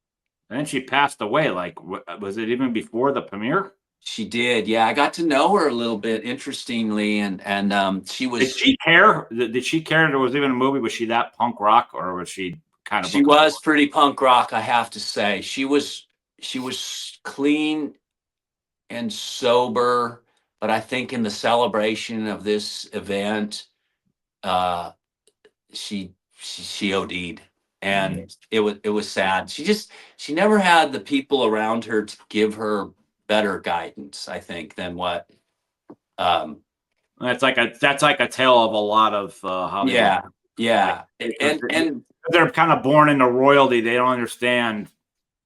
Speaker 1: And then she passed away. Like, was it even before the premiere?
Speaker 2: she did. Yeah, I got to know her a little bit, interestingly, and she
Speaker 1: Did
Speaker 2: was
Speaker 1: she care? Did she care there was even a movie? Was she that punk rock, or was she kind of a
Speaker 2: she was pretty punk rock, I have to say. She was clean and sober, but I think in the celebration of this event, uh, she OD'd, and it was sad. She never had the people around her to give her better guidance, I think, than what. Um,
Speaker 1: that's like a tale of a lot of Hollywood.
Speaker 2: yeah,
Speaker 1: Like
Speaker 2: yeah,
Speaker 1: because
Speaker 2: and
Speaker 1: they're kind of born into royalty. They don't understand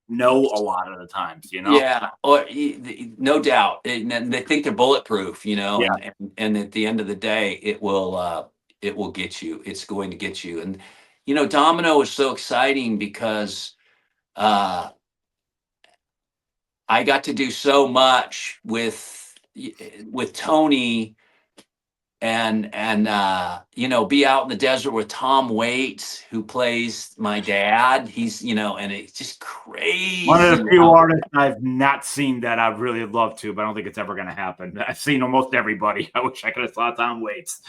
Speaker 1: no a lot of the times, you know?
Speaker 2: yeah, or no doubt, and they think they're bulletproof,
Speaker 1: Yeah.
Speaker 2: and at the end of the day, it will get you. It's going to get you, and Domino is so exciting because uh, I got to do so much with Tony be out in the desert with Tom Waits, who plays my dad. He's, and it's just
Speaker 1: One of
Speaker 2: crazy.
Speaker 1: the few artists I've not seen that I'd really love to, but I don't think it's ever going to happen. I've seen almost everybody. I wish I could have saw Tom Waits.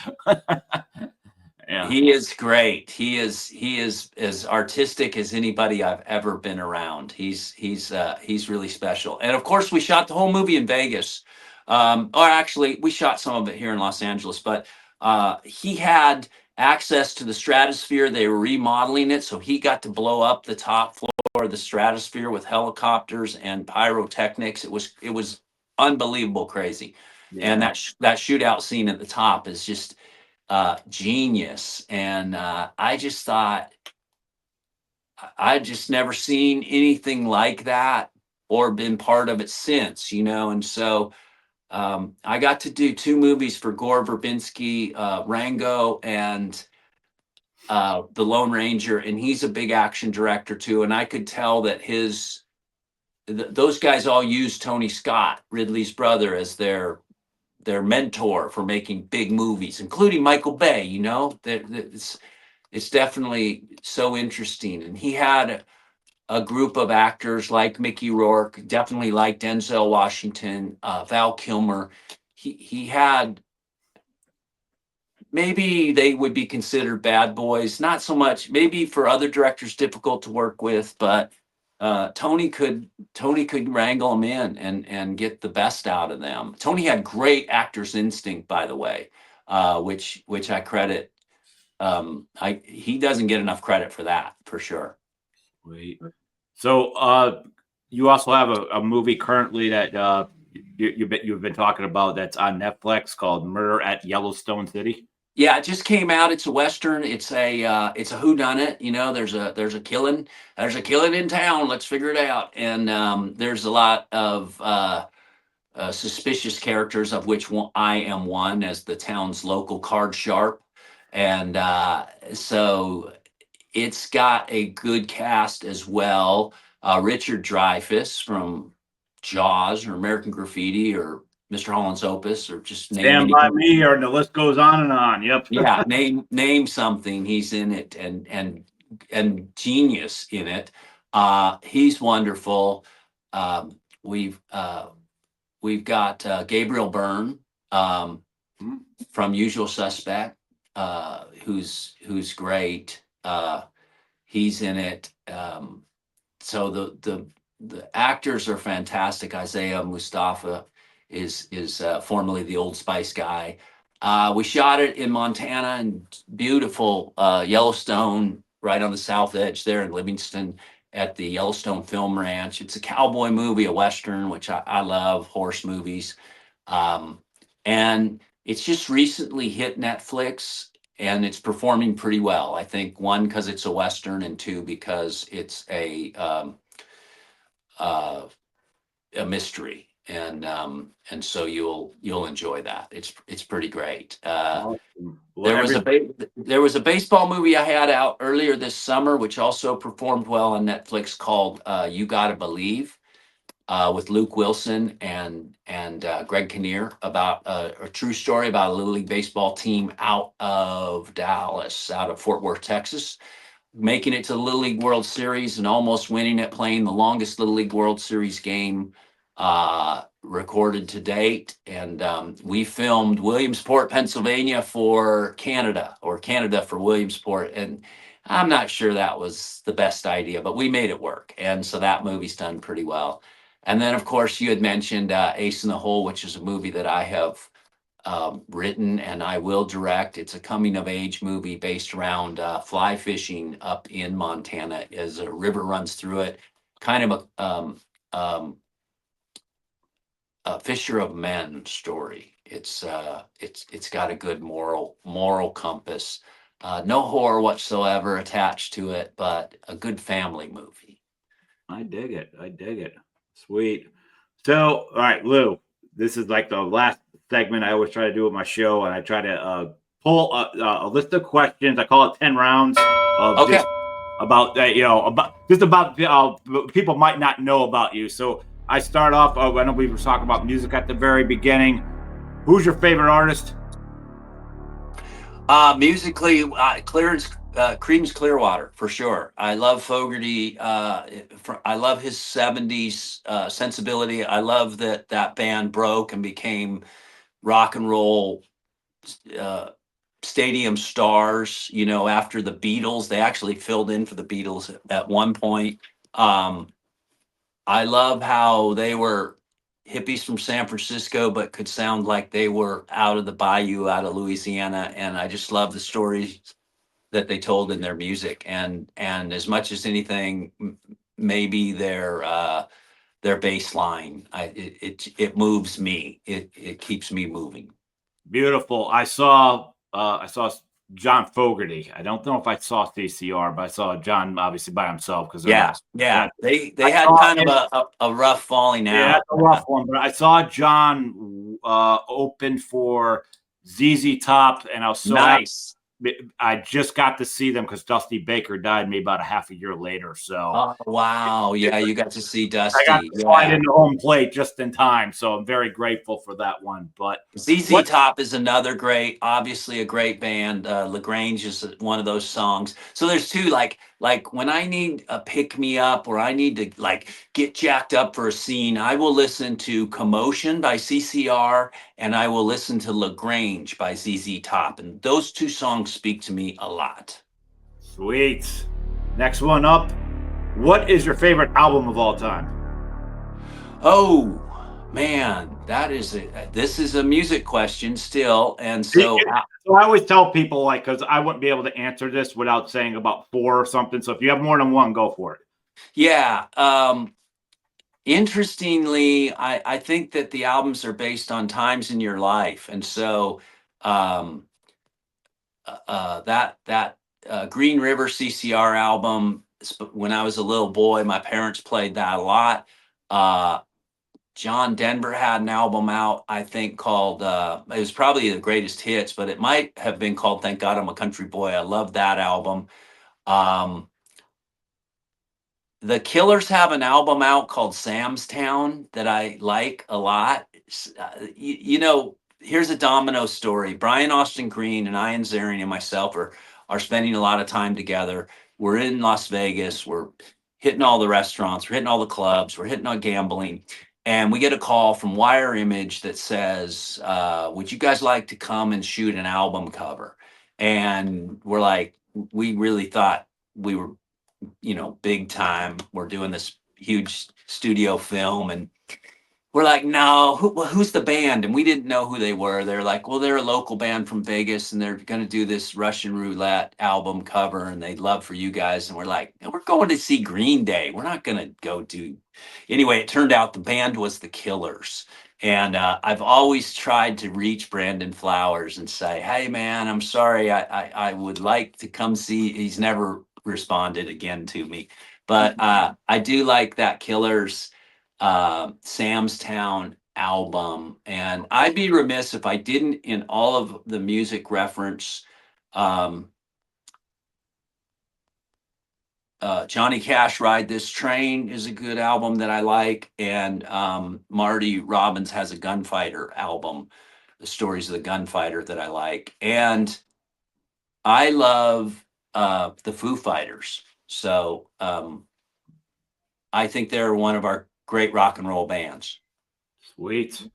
Speaker 1: Yeah.
Speaker 2: He is great. He is as artistic as anybody I've ever been around. He's really special. And of course, we shot the whole movie in Vegas. Or actually, we shot some of it here in Los Angeles. But he had access to the stratosphere. They were remodeling it, so he got to blow up the top floor of the stratosphere with helicopters and pyrotechnics. It was unbelievable, crazy. And
Speaker 1: Yeah.
Speaker 2: that shootout scene at the top is just genius. And I just thought I just never seen anything like that or been part of it since, and so I got to do two movies for Gore Verbinski, Rango and The Lone Ranger, and he's a big action director too, and I could tell that those guys all use Tony Scott, Ridley's brother, as their mentor for making big movies, including Michael Bay. It's definitely so interesting. And he had a group of actors like Mickey Rourke, definitely like Denzel Washington, Val Kilmer. He had, maybe they would be considered bad boys, not so much. Maybe for other directors, difficult to work with, but Tony could wrangle them in and get the best out of them. Tony had great actor's instinct, by the way, which I credit. He doesn't get enough credit for that, for sure.
Speaker 1: Wait. So you also have a movie currently that you've been talking about that's on Netflix called Murder at Yellowstone City.
Speaker 2: Yeah, it just came out. It's a Western. It's a whodunit. There's a killing. There's a killing in town. Let's figure it out. And there's a lot of suspicious characters, of which I am one, as the town's local card sharp. And so it's got a good cast as well. Richard Dreyfuss from Jaws or American Graffiti or Mr. Holland's Opus, or just name
Speaker 1: Stand
Speaker 2: any.
Speaker 1: by Me, or the list goes on and on. Yep.
Speaker 2: Yeah, name something. He's in it, and genius in it. He's wonderful. Um, we've got Gabriel Byrne, from Usual Suspect, who's great. He's in it. So the actors are fantastic. Isaiah Mustafa is formerly the Old Spice guy. We shot it in Montana, and beautiful Yellowstone, right on the south edge there in Livingston, at the Yellowstone Film Ranch. It's a cowboy movie, a Western, which I love, horse movies. And it's just recently hit Netflix, and it's performing pretty well. I think, one, because it's a Western, and two, because it's a mystery. And so you'll enjoy that. It's pretty great.
Speaker 1: Awesome.
Speaker 2: There was a baseball movie I had out earlier this summer, which also performed well on Netflix, called You Gotta Believe, with Luke Wilson and Greg Kinnear, about a true story about a Little League baseball team out of Dallas, out of Fort Worth, Texas, making it to the Little League World Series and almost winning it, playing the longest Little League World Series game recorded to date. And we filmed Williamsport, Pennsylvania for Canada, or Canada for Williamsport. And I'm not sure that was the best idea, but we made it work. And so that movie's done pretty well. And then, of course, you had mentioned Ace in the Hole, which is a movie that I have written and I will direct. It's a coming of age movie based around fly fishing up in Montana, as a river runs through it. Kind of a Fisher of Men story. It's got a good moral compass. No horror whatsoever attached to it, but a good family movie.
Speaker 1: I dig it. Sweet. So, all right, Lou, this is like the last segment I always try to do with my show, and I try to pull a list of questions. I call it 10 rounds of
Speaker 2: Okay.
Speaker 1: just about people might not know about you. So I start off, I know we were talking about music at the very beginning. Who's your favorite artist?
Speaker 2: Musically, Creedence Clearwater for sure. I love Fogerty. I love his '70s sensibility. I love that that band broke and became rock and roll uh, stadium stars. You know, after the Beatles, they actually filled in for the Beatles at one point. Um, I love how they were hippies from San Francisco, but could sound like they were out of the bayou, out of Louisiana. And I just love the stories that they told in their music. And as much as anything, maybe their bass line, it moves me. It keeps me moving.
Speaker 1: Beautiful. I saw John Fogerty. I don't know if I saw CCR, but I saw John obviously by himself because they're
Speaker 2: Yeah,
Speaker 1: not.
Speaker 2: yeah.
Speaker 1: Yeah,
Speaker 2: They
Speaker 1: I
Speaker 2: had
Speaker 1: saw
Speaker 2: kind of
Speaker 1: him.
Speaker 2: a rough falling
Speaker 1: Yeah,
Speaker 2: out.
Speaker 1: that's a rough one. But I saw John open for ZZ Top, and I was so happy.
Speaker 2: Nice.
Speaker 1: I just got to see them because Dusty Baker died maybe about a half a year later. So
Speaker 2: Oh, wow. Yeah, you got to see
Speaker 1: I got
Speaker 2: Dusty.
Speaker 1: to slide
Speaker 2: Yeah.
Speaker 1: into home plate just in time. So I'm very grateful for that one. But
Speaker 2: ZZ
Speaker 1: what
Speaker 2: Top is another great, obviously a great band. Lagrange is one of those songs. So there's two, like when I need a pick me up or I need to like get jacked up for a scene, I will listen to Commotion by CCR and I will listen to Lagrange by ZZ Top, and those two songs speak to me a lot.
Speaker 1: Sweet. Next one up. What is your favorite album of all time?
Speaker 2: Oh man, this is a music question still, and so
Speaker 1: So I always tell people like because I wouldn't be able to answer this without saying about four or something. So if you have more than one, go for it.
Speaker 2: yeah. Interestingly, I think that the albums are based on times in your life, and so um, that Green River CCR album. When I was a little boy, my parents played that a lot. Uh, John Denver had an album out, I think, called it was probably the greatest hits, but it might have been called "Thank God I'm a Country Boy." I love that album. Um, The Killers have an album out called Sam's Town that I like a lot. You know, here's a domino story. Brian Austin Green and Ian Ziering and myself are spending a lot of time together. We're in Las Vegas. We're hitting all the restaurants. We're hitting all the clubs. We're hitting on gambling. And we get a call from Wire Image that says, would you guys like to come and shoot an album cover? And we're like, we really thought we were, you know, big time. We're doing this huge studio film, and we're like, no, who's the band? And we didn't know who they were. They're like, well, they're a local band from Vegas, and they're going to do this Russian Roulette album cover, and they'd love for you guys. And we're like, we're going to see Green Day. We're not going to go do. Anyway, it turned out the band was the Killers. And I've always tried to reach Brandon Flowers and say, hey, man, I'm sorry. I would like to come see. He's never responded again to me. But I do like that Killers Sam's Town album. And I'd be remiss if I didn't, in all of the music reference, um, Johnny Cash Ride This Train is a good album that I like. And Marty Robbins has a Gunfighter album, The Stories of the Gunfighter, that I like. And I love the Foo Fighters. So I think they're one of our great rock and roll bands.
Speaker 1: Sweet.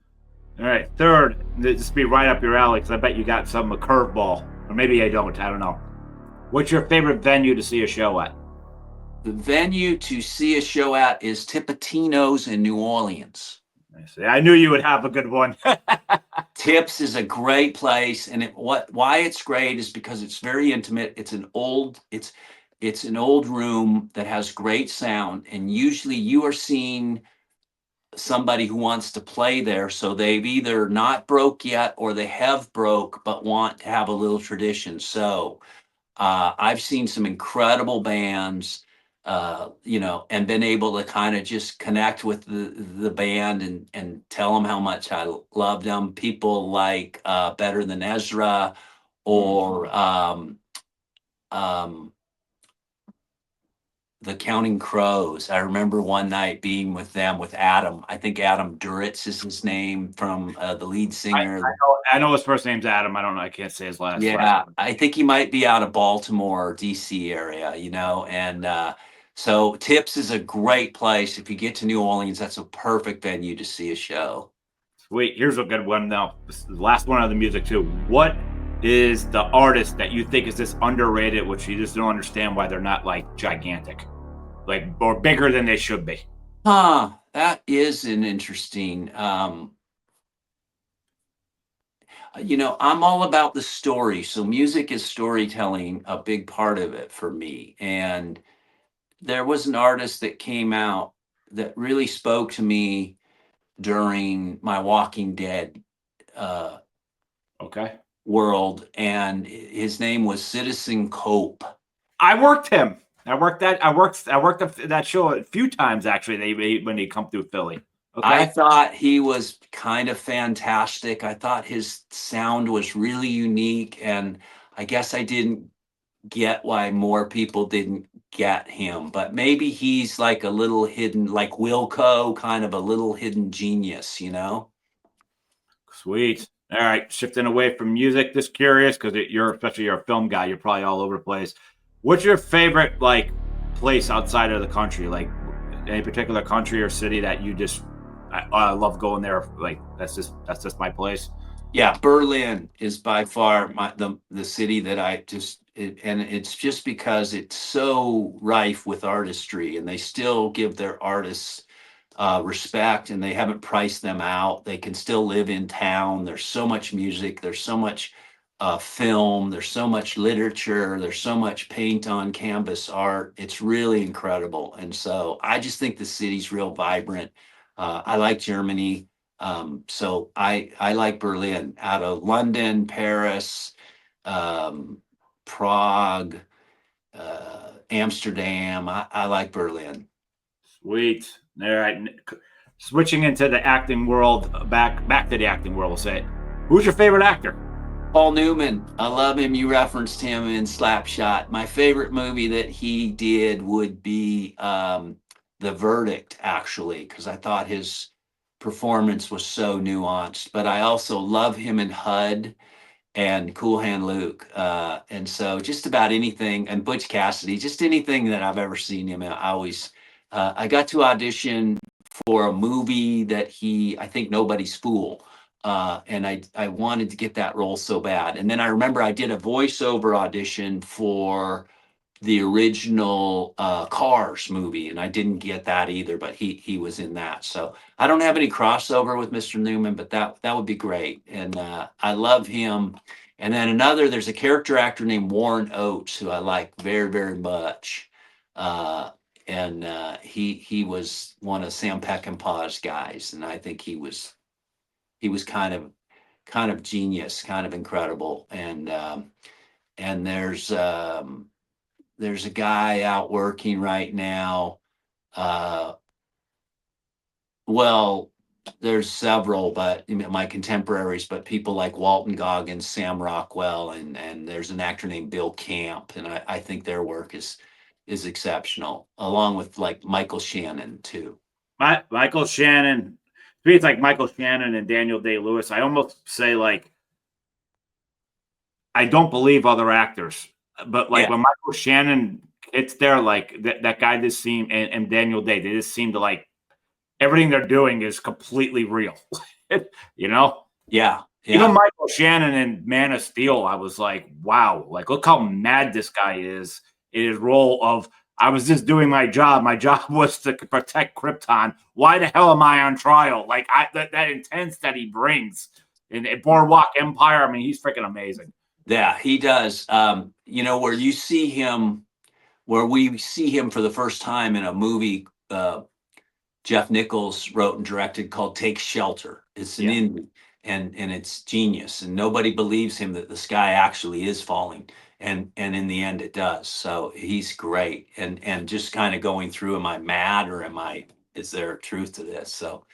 Speaker 1: All right. Third, this be right up your alley because I bet you got some a curveball, or maybe I don't. I don't know. What's your favorite venue to see a show at?
Speaker 2: The venue to see a show at is Tipitino's in New Orleans.
Speaker 1: I see. I knew you would have a good one.
Speaker 2: Tips is a great place, and why it's great is because it's very intimate. It's an old room that has great sound, and usually you are seeing somebody who wants to play there, so they've either not broke yet or they have broke but want to have a little tradition. So I've seen some incredible bands, you know, and been able to kind of just connect with the band and tell them how much I love them. People like Better Than Ezra, or um, the Counting Crows. I remember one night being with them with Adam. I think Adam Duritz is his name, from the lead singer.
Speaker 1: I know his first name's Adam. I don't know. I can't say his last.
Speaker 2: Yeah, I think he might be out of Baltimore or DC area, and so Tips is a great place. If you get to New Orleans, that's a perfect venue to see a show.
Speaker 1: Sweet. Here's a good one now. This is the last one of the music too. What is the artist that you think is this underrated, which you just don't understand why they're not like gigantic, like or bigger than they should be?
Speaker 2: That is an interesting. I'm all about the story. So music is storytelling, a big part of it for me. And there was an artist that came out that really spoke to me during my Walking Dead uh,
Speaker 1: Okay.
Speaker 2: world, and his name was Citizen Cope.
Speaker 1: I worked him. I worked that show a few times actually. When they come through Philly. Okay.
Speaker 2: I thought he was kind of fantastic. I thought his sound was really unique, and I guess I didn't get why more people didn't get him. But maybe he's like a little hidden, like Wilco, kind of a little hidden genius,
Speaker 1: Sweet. All right, shifting away from music. Just curious because you're a film guy. You're probably all over the place. What's your favorite like place outside of the country? Like any particular country or city that you just I love going there. Like that's just my place.
Speaker 2: Yeah, Berlin is by far the city that and it's just because it's so rife with artistry, and they still give their artists respect, and they haven't priced them out. They can still live in town. There's so much music. There's so much film. There's so much literature. There's so much paint on canvas art. It's really incredible. And so I just think the city's real vibrant. I like Germany. So I like Berlin. Out of London, Paris, Prague, Amsterdam. I like Berlin.
Speaker 1: Sweet. All right. Switching into the acting world, back to the acting world. We'll say, who's your favorite actor?
Speaker 2: Paul Newman. I love him. You referenced him in Slapshot. My favorite movie that he did would be The Verdict, actually, because I thought his performance was so nuanced. But I also love him in HUD and Cool Hand Luke. And so just about anything, and Butch Cassidy, just anything that I've ever seen him in, I got to audition for a movie that I think Nobody's Fool. And I wanted to get that role so bad. And then I remember I did a voiceover audition for the original Cars movie, and I didn't get that either, but he was in that. So I don't have any crossover with Mr. Newman, but that would be great. And I love him. And then there's a character actor named Warren Oates who I like very, very much. And he was one of Sam Peckinpah's guys, and I think he was kind of genius, kind of incredible. And there's a guy out working right now. Well, there's several, but my contemporaries, but people like Walton Goggins, Sam Rockwell, and there's an actor named Bill Camp, and I think their work is exceptional, along with like Michael Shannon too.
Speaker 1: Michael Shannon. To me, it's like Michael Shannon and Daniel Day-Lewis. I almost say like I don't believe other actors, but like when Michael Shannon hits there, like that guy just seemed and Daniel Day, they just seem to like everything they're doing is completely real.
Speaker 2: Yeah.
Speaker 1: Even Michael Shannon in Man of Steel, I was like, wow, like look how mad this guy is in his role of I was just doing my job. My job was to protect Krypton. Why the hell am I on trial? Like that intense that he brings in Boardwalk Empire. I mean, he's freaking amazing.
Speaker 2: Yeah, he does. Where we see him for the first time in a movie Jeff Nichols wrote and directed called Take Shelter. It's an indie, and it's genius, and nobody believes him that the sky actually is falling, and in the end it does. So he's great, and just kind of going through, am I mad or is there a truth to this? So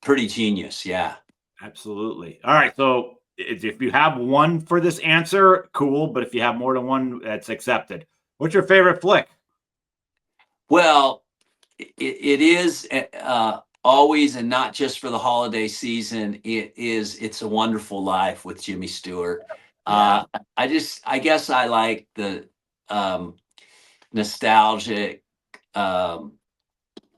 Speaker 2: pretty genius. Yeah,
Speaker 1: absolutely. All right, so if you have one for this answer, cool, but if you have more than one, that's accepted. What's your favorite flick?
Speaker 2: Well, it is always, and not just for the holiday season. It's a Wonderful Life with Jimmy Stewart.
Speaker 1: Yeah.
Speaker 2: I guess I like the um, nostalgic um,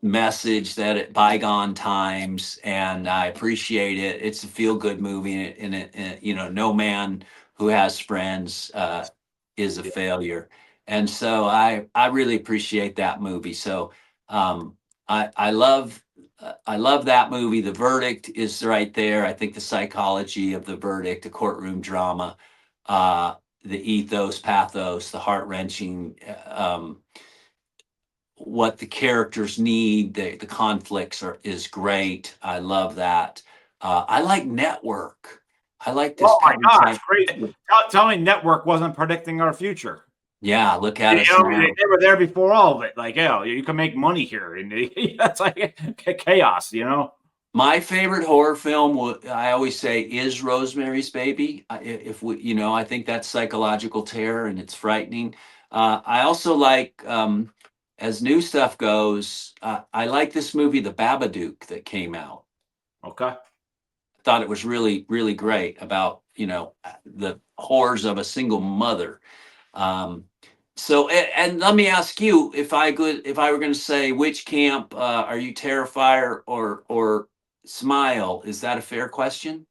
Speaker 2: message that at bygone times, and I appreciate it. It's a feel good movie, and no man who has friends is a failure, and so I really appreciate that movie. So um, I love that movie. The Verdict is right there. I think the psychology of The Verdict, a courtroom drama, uh, the ethos, pathos, the heart wrenching. What the characters need, the conflicts is great. I love that. I like Network. I like this
Speaker 1: Oh my
Speaker 2: Penn
Speaker 1: gosh,
Speaker 2: San.
Speaker 1: great! Tell me, network wasn't predicting our future.
Speaker 2: Yeah, look at us now.
Speaker 1: They were there before all of it. Like, you can make money here, and that's like chaos.
Speaker 2: My favorite horror film, I always say, is Rosemary's Baby. If we, I think that's psychological terror and it's frightening. I also like, as new stuff goes, I like this movie, The Babadook, that came out.
Speaker 1: Okay.
Speaker 2: Thought it was really, really great about, the horrors of a single mother. Um, and let me ask you, if I were going to say, which camp are you, Terrifier or Smile? Is that a fair question?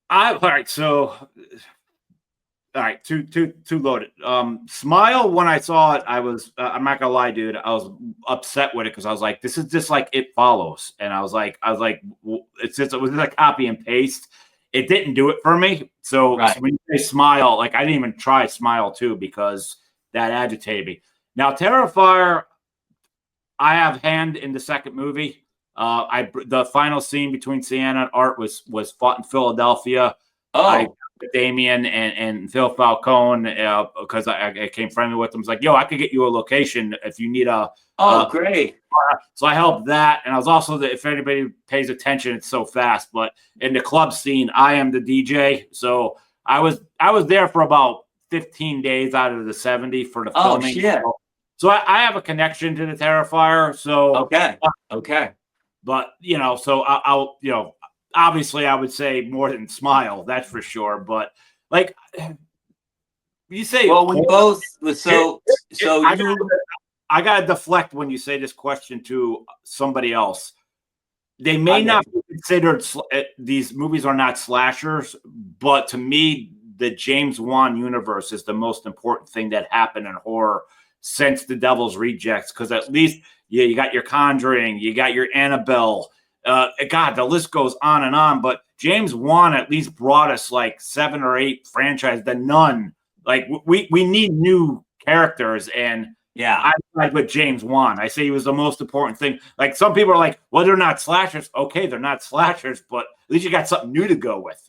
Speaker 1: All right. So, all right, too loaded. Smile. When I saw it, I was. I'm not gonna lie, dude. I was upset with it because I was like, this is just like It Follows, and it's just, it was just a copy and paste. It didn't do it for me. So
Speaker 2: Right.
Speaker 1: when you say Smile, like I didn't even try Smile too because that agitated me. Now Terrifier, I have hand in the second movie. The final scene between Sienna and Art was fought in Philadelphia. I
Speaker 2: Oh,
Speaker 1: Damien and Phil Falcone because I came friendly with them. It's like, yo, I could get you a location if you need a.
Speaker 2: oh, great.
Speaker 1: So I helped that, and I was also if anybody pays attention, it's so fast. But in the club scene, I am the DJ, so I was there for about 15 days out of the 70 for the
Speaker 2: Oh,
Speaker 1: filming.
Speaker 2: shit.
Speaker 1: So I have a connection to the Terrifier. So,
Speaker 2: Okay. Okay.
Speaker 1: but so I'll obviously I would say more than Smile, that's for sure. But like you say,
Speaker 2: Well, we both,
Speaker 1: it,
Speaker 2: so
Speaker 1: I
Speaker 2: you,
Speaker 1: I gotta deflect when you say this question to somebody else. They may
Speaker 2: I got
Speaker 1: not
Speaker 2: you.
Speaker 1: be considered these movies are not slashers, but to me, the James Wan universe is the most important thing that happened in horror since The Devil's Rejects. Because at least you got your Conjuring, you got your Annabelle. God, the list goes on and on. But James Wan at least brought us like 7 or 8 franchises. The Nun, like we need new characters, and
Speaker 2: Yeah.
Speaker 1: I side with James Wan. I say he was the most important thing. Like some people are like, well, they're not slashers. Okay, they're not slashers, but at least you got something new to go with.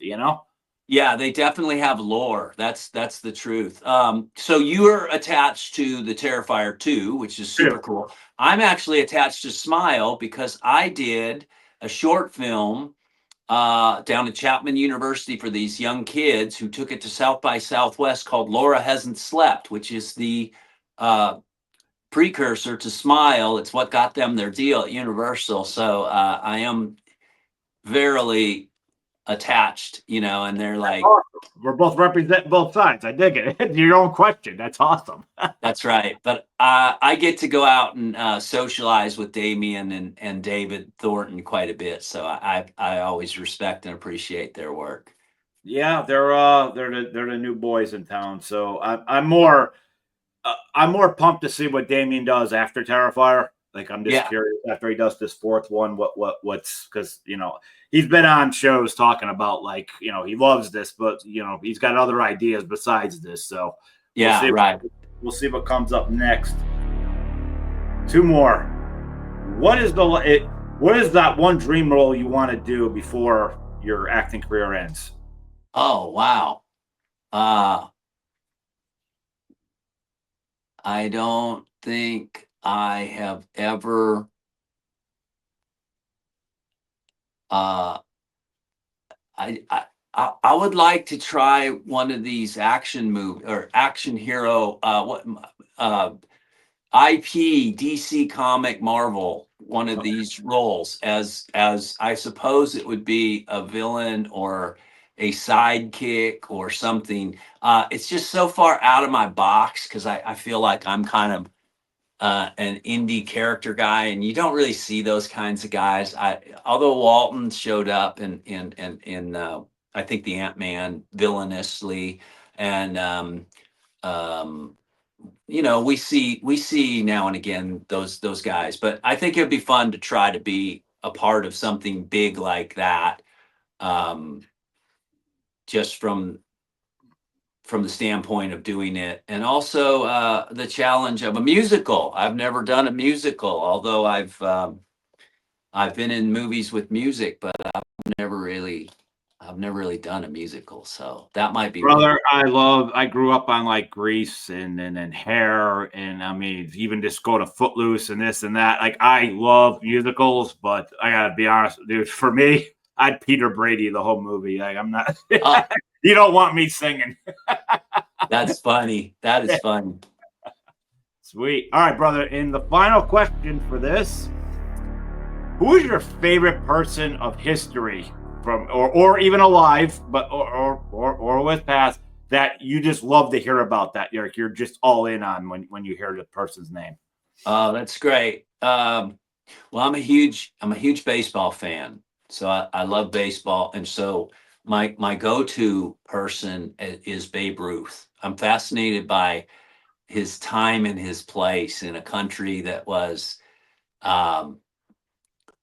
Speaker 2: Yeah, they definitely have lore. That's the truth. So you're attached to the Terrifier 2, which is
Speaker 1: Yeah.
Speaker 2: super cool. I'm actually attached to Smile because I did a short film down at Chapman University for these young kids who took it to South by Southwest, called Laura Hasn't Slept, which is the uh, precursor to Smile. It's what got them their deal at Universal. So I am verily attached, and they're like,
Speaker 1: Awesome. We're both representing both sides. I dig it. Your own question. That's awesome.
Speaker 2: that's right. But I get to go out and socialize with Damien and David Thornton quite a bit. So I always respect and appreciate their work.
Speaker 1: Yeah, they're the new boys in town. So I'm more pumped to see what Damien does after Terrifier. Like I'm just
Speaker 2: Yeah.
Speaker 1: curious after he does this fourth one, what's because he's been on shows talking about like he loves this, but he's got other ideas besides this. So we'll
Speaker 2: Yeah.
Speaker 1: see.
Speaker 2: Right.
Speaker 1: We'll see what comes up next. Two more. What is that one dream role you want to do before your acting career ends?
Speaker 2: Oh, wow. Uh, I don't think I have ever uh I would like to try one of these action move or action hero what uh IP, DC Comic, Marvel, one of these roles as I suppose it would be a villain or a sidekick or something. It's just so far out of my box because I feel like I'm kind of an indie character guy, and you don't really see those kinds of guys. Although Walton showed up in I think the Ant-Man villainously, and we see now and again those guys, but I think it'd be fun to try to be a part of something big like that, um, just from the standpoint of doing it, and also the challenge of a musical. I've never done a musical, although I've been in movies with music, but never really I've never really done a musical, so that might be one.
Speaker 1: Brother, I grew up on like Grease and Hair, and I mean, even just go to Footloose and this and that. Like, I love musicals, but I gotta be honest, dude, for me, I'd Peter Brady the whole movie. Like, I'm not,
Speaker 2: Oh,
Speaker 1: you don't want me singing.
Speaker 2: that's funny. That is funny.
Speaker 1: Sweet. All right, brother. And the final question for this: who is your favorite person of history from, or even alive, but or with past, that you just love to hear about, that you're just all in on when you hear the person's name?
Speaker 2: Oh, that's great. Well, I'm a huge baseball fan, so I love baseball, and so my go-to person is Babe Ruth. I'm fascinated by his time and his place in a country um,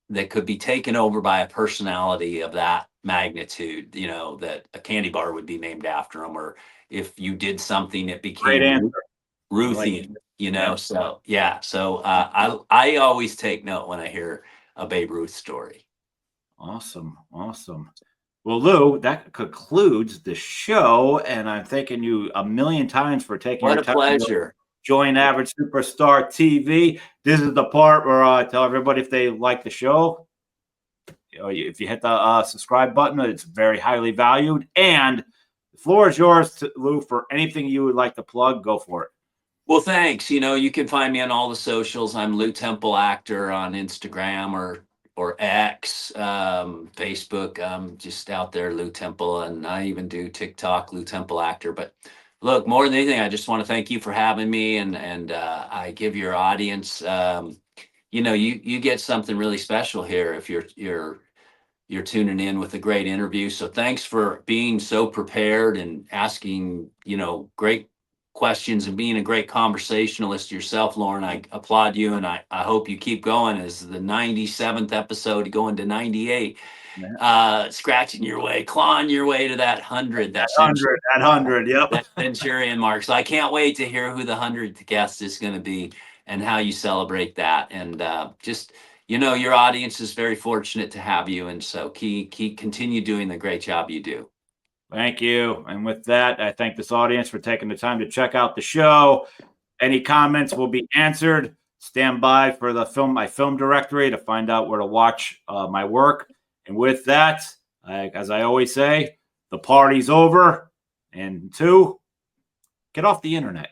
Speaker 2: that could be taken over by a personality of that magnitude. That a candy bar would be named after him, or if you did something, it
Speaker 1: Great
Speaker 2: became
Speaker 1: answer. I like it.
Speaker 2: Ruthian.
Speaker 1: Yeah.
Speaker 2: So yeah, so I always take note when I hear a Babe Ruth story.
Speaker 1: Awesome. Awesome. Well, Lou, that concludes the show, and I'm thanking you a million times for taking
Speaker 2: What
Speaker 1: your
Speaker 2: a
Speaker 1: time to
Speaker 2: pleasure.
Speaker 1: join Average Superstar TV. This is the part where I tell everybody, if they like the show, if you hit the subscribe button, it's very highly valued. And the floor is yours, Lou, for anything you would like to plug. Go for it.
Speaker 2: Well, thanks. You can find me on all the socials. I'm Lou Temple Actor on Instagram or X, Facebook. I'm just out there, Lou Temple, and I even do TikTok, Lou Temple Actor. But look, more than anything, I just want to thank you for having me, and I give your audience, you get something really special here if you're tuning in with a great interview. So thanks for being so prepared and asking, great questions and being a great conversationalist yourself, Lauren. I applaud you, and I hope you keep going as the 97th episode going to 98, scratching your way, clawing your way to that 100,
Speaker 1: At 100, at 100, yep.
Speaker 2: that centurion mark. So I can't wait to hear who the 100th guest is going to be and how you celebrate that. And just, your audience is very fortunate to have you. And so continue doing the great job you do.
Speaker 1: Thank you. And with that, I thank this audience for taking the time to check out the show. Any comments will be answered. Stand by for my film directory to find out where to watch my work. And with that, as I always say, the party's over. And 2, get off the internet.